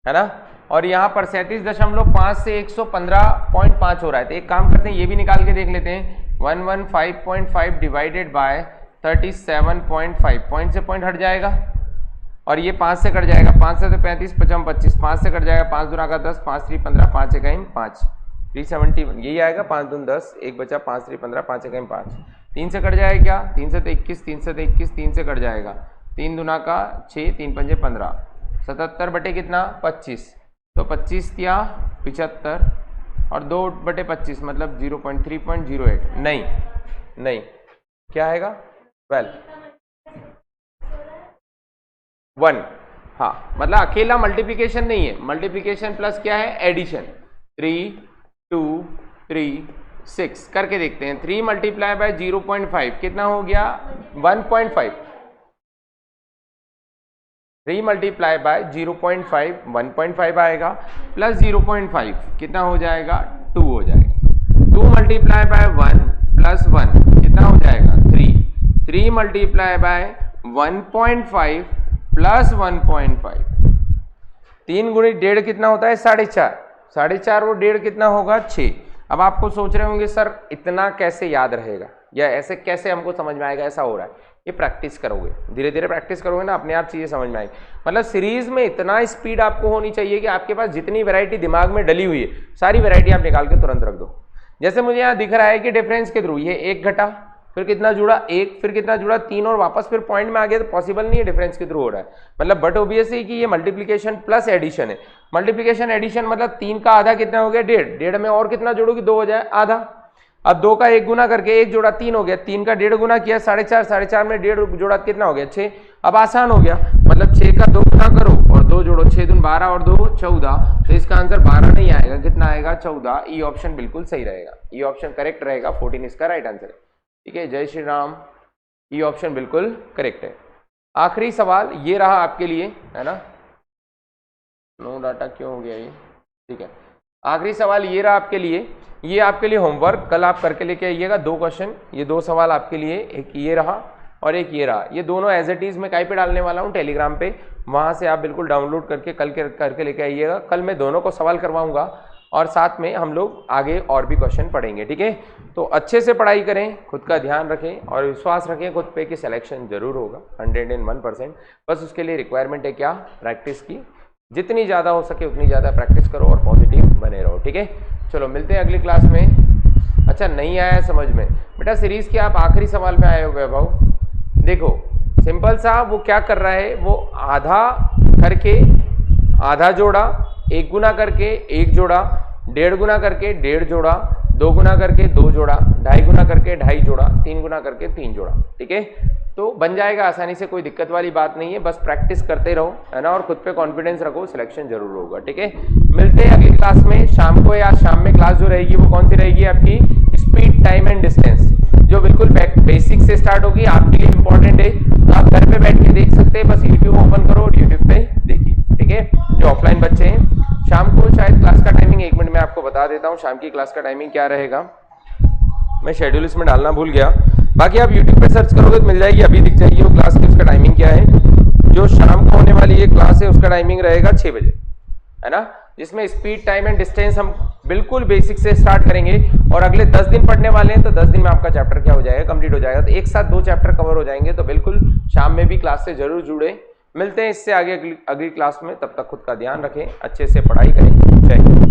है ना। और यहाँ पर 37.5 से 115.5 हो रहा है। तो एक काम करते हैं, ये भी निकाल के देख लेते हैं। 115.5 डिवाइडेड बाय 37.5, पॉइंट से पॉइंट हट जाएगा और ये 5 से कट जाएगा, 5 से तो 35, 55, 25, 5 से कट जाएगा, 5 दूना का 10, 5 3 15, 5 1 5, 371 यही आएगा, 5 दून 10, 1 बचा, 5 3 15, 5 1 5, 3 से कट जाएगा क्या, 3 से तो 21, 3 से तो 21, 3 से कट जाएगा, 3 दूना का 6, 3 पंजे 15, 77 बटे कितना 25, तो 25 या 75 और 2 बटे 25 मतलब 0.308, नहीं क्या आएगा 12 1, हाँ मतलब अकेला मल्टीप्लिकेशन नहीं है, मल्टीप्लिकेशन प्लस क्या है एडिशन। 3 2 3 6 करके देखते हैं। 3 मल्टीप्लाई बाय 0.5 कितना हो गया 1.5, 3 मल्टीप्लाई बाय 0.5 1.5 आएगा, प्लस 0.5 कितना हो जाएगा 2 हो जाएगा। 2 मल्टीप्लाई बाय 1 प्लस 1 कितना हो जाएगा 3, 3 मल्टीप्लाई बाय 1.5 प्लस 1.5, 3 गुणी 1.5 कितना होता है 4.5, 4.5 और 1.5 कितना होगा 6। अब आपको सोच रहे होंगे सर इतना कैसे याद रहेगा या ऐसे कैसे हमको समझ में आएगा, ऐसा हो रहा है, ये प्रैक्टिस करोगे, धीरे धीरे प्रैक्टिस करोगे ना, अपने आप चीजें समझ में आएगी। मतलब सीरीज में इतना स्पीड आपको होनी चाहिए कि आपके पास जितनी वैरायटी दिमाग में डली हुई है सारी वैरायटी आप निकाल के तुरंत रख दो। जैसे मुझे यहाँ दिख रहा है कि डिफरेंस के थ्रू ये 1 घटा, फिर कितना जुड़ा 1, फिर कितना जुड़ा 3 और वापस फिर पॉइंट में आ गया, तो पॉसिबल नहीं है, डिफरेंस के थ्रू हो रहा है। मतलब बट ऑब्वियसली कि ये मल्टीप्लिकेशन प्लस एडिशन है। मल्टीप्लिकेशन एडिशन मतलब 3 का आधा कितना हो गया 1.5, 1.5 में और कितना जोड़ोगे 2 हो जाए आधा। अब 2 का 1 गुना करके 1 जोड़ा 3 हो गया, 3 का 1.5 गुना किया 4.5, 4.5 में 1.5 जोड़ा कितना हो गया 6। अब आसान हो गया, मतलब 6 का 2 गुना करो और 2 जोड़ो, 6 दून 12 और 2 14, तो इसका आंसर 12 नहीं आएगा, कितना आएगा 14। ई ऑप्शन बिल्कुल सही रहेगा, ई ऑप्शन करेक्ट रहेगा, 14 इसका राइट आंसर है। ठीक है, जय श्री राम, ये ऑप्शन बिल्कुल करेक्ट है। आखिरी सवाल ये रहा आपके लिए, है ना, नो डाटा क्यों हो गया ये, ठीक है। आखिरी सवाल ये रहा आपके लिए, ये आपके लिए होमवर्क कल आप करके लेके आइएगा। 2 क्वेश्चन, ये 2 सवाल आपके लिए, एक ये रहा और एक ये रहा। ये दोनों एज इट इज मैं कहीं पे डालने वाला हूँ टेलीग्राम पे, वहां से आप बिल्कुल डाउनलोड करके कल करके लेके आइएगा। कल मैं दोनों को सवाल करवाऊंगा और साथ में हम लोग आगे और भी क्वेश्चन पढ़ेंगे। ठीक है, तो अच्छे से पढ़ाई करें, खुद का ध्यान रखें और विश्वास रखें खुद पे कि सिलेक्शन जरूर होगा 101%। बस उसके लिए रिक्वायरमेंट है क्या, प्रैक्टिस की, जितनी ज़्यादा हो सके उतनी ज़्यादा प्रैक्टिस करो और पॉजिटिव बने रहो। ठीक है, चलो मिलते हैं अगली क्लास में। अच्छा नहीं आया समझ में बेटा, सीरीज के आप आखिरी सवाल में आए हो वैभव, देखो सिंपल सा वो क्या कर रहा है, वो आधा करके आधा जोड़ा, 1 गुना करके 1 जोड़ा, 1.5 गुना करके 1.5 जोड़ा, 2 गुना करके 2 जोड़ा, 2.5 गुना करके 2.5 जोड़ा, 3 गुना करके 3 जोड़ा। ठीक है, तो बन जाएगा आसानी से, कोई दिक्कत वाली बात नहीं है, बस प्रैक्टिस करते रहो, है ना, और खुद पे कॉन्फिडेंस रखो, सिलेक्शन जरूर होगा। ठीक है, मिलते हैं अगली क्लास में शाम को, या शाम में क्लास जो रहेगी वो कौन सी रहेगी आपकी, स्पीड टाइम एंड डिस्टेंस, जो बिल्कुल बेसिक से स्टार्ट होगी, आपके लिए इंपॉर्टेंट है। आप घर पे बैठ के देख सकते हैं, बस यूट्यूब ओपन करो और यूट्यूब पे देखिए। ठीक है, जो ऑफलाइन बच्चे हैं, शाम को शायद क्लास का टाइमिंग 1 मिनट में आपको बता देता हूँ, शाम की क्लास का टाइमिंग क्या रहेगा, मैं शेड्यूल इसमें डालना भूल गया, बाकी आप यूट्यूब पे सर्च करोगे तो मिल जाएगी, अभी दिख जाएगी वो क्लास की, उसका टाइमिंग क्या है। जो शाम को होने वाली ये क्लास है उसका टाइमिंग रहेगा 6 बजे, है ना, जिसमें स्पीड टाइम एंड डिस्टेंस हम बिल्कुल बेसिक से स्टार्ट करेंगे और अगले 10 दिन पढ़ने वाले हैं, तो 10 दिन में आपका चैप्टर क्या हो जाएगा, कंप्लीट हो जाएगा। तो एक साथ 2 चैप्टर कवर हो जाएंगे, तो बिल्कुल शाम में भी क्लास से जरूर जुड़े। मिलते हैं इससे आगे अगली क्लास में, तब तक खुद का ध्यान रखें, अच्छे से पढ़ाई करें। जय हिंद।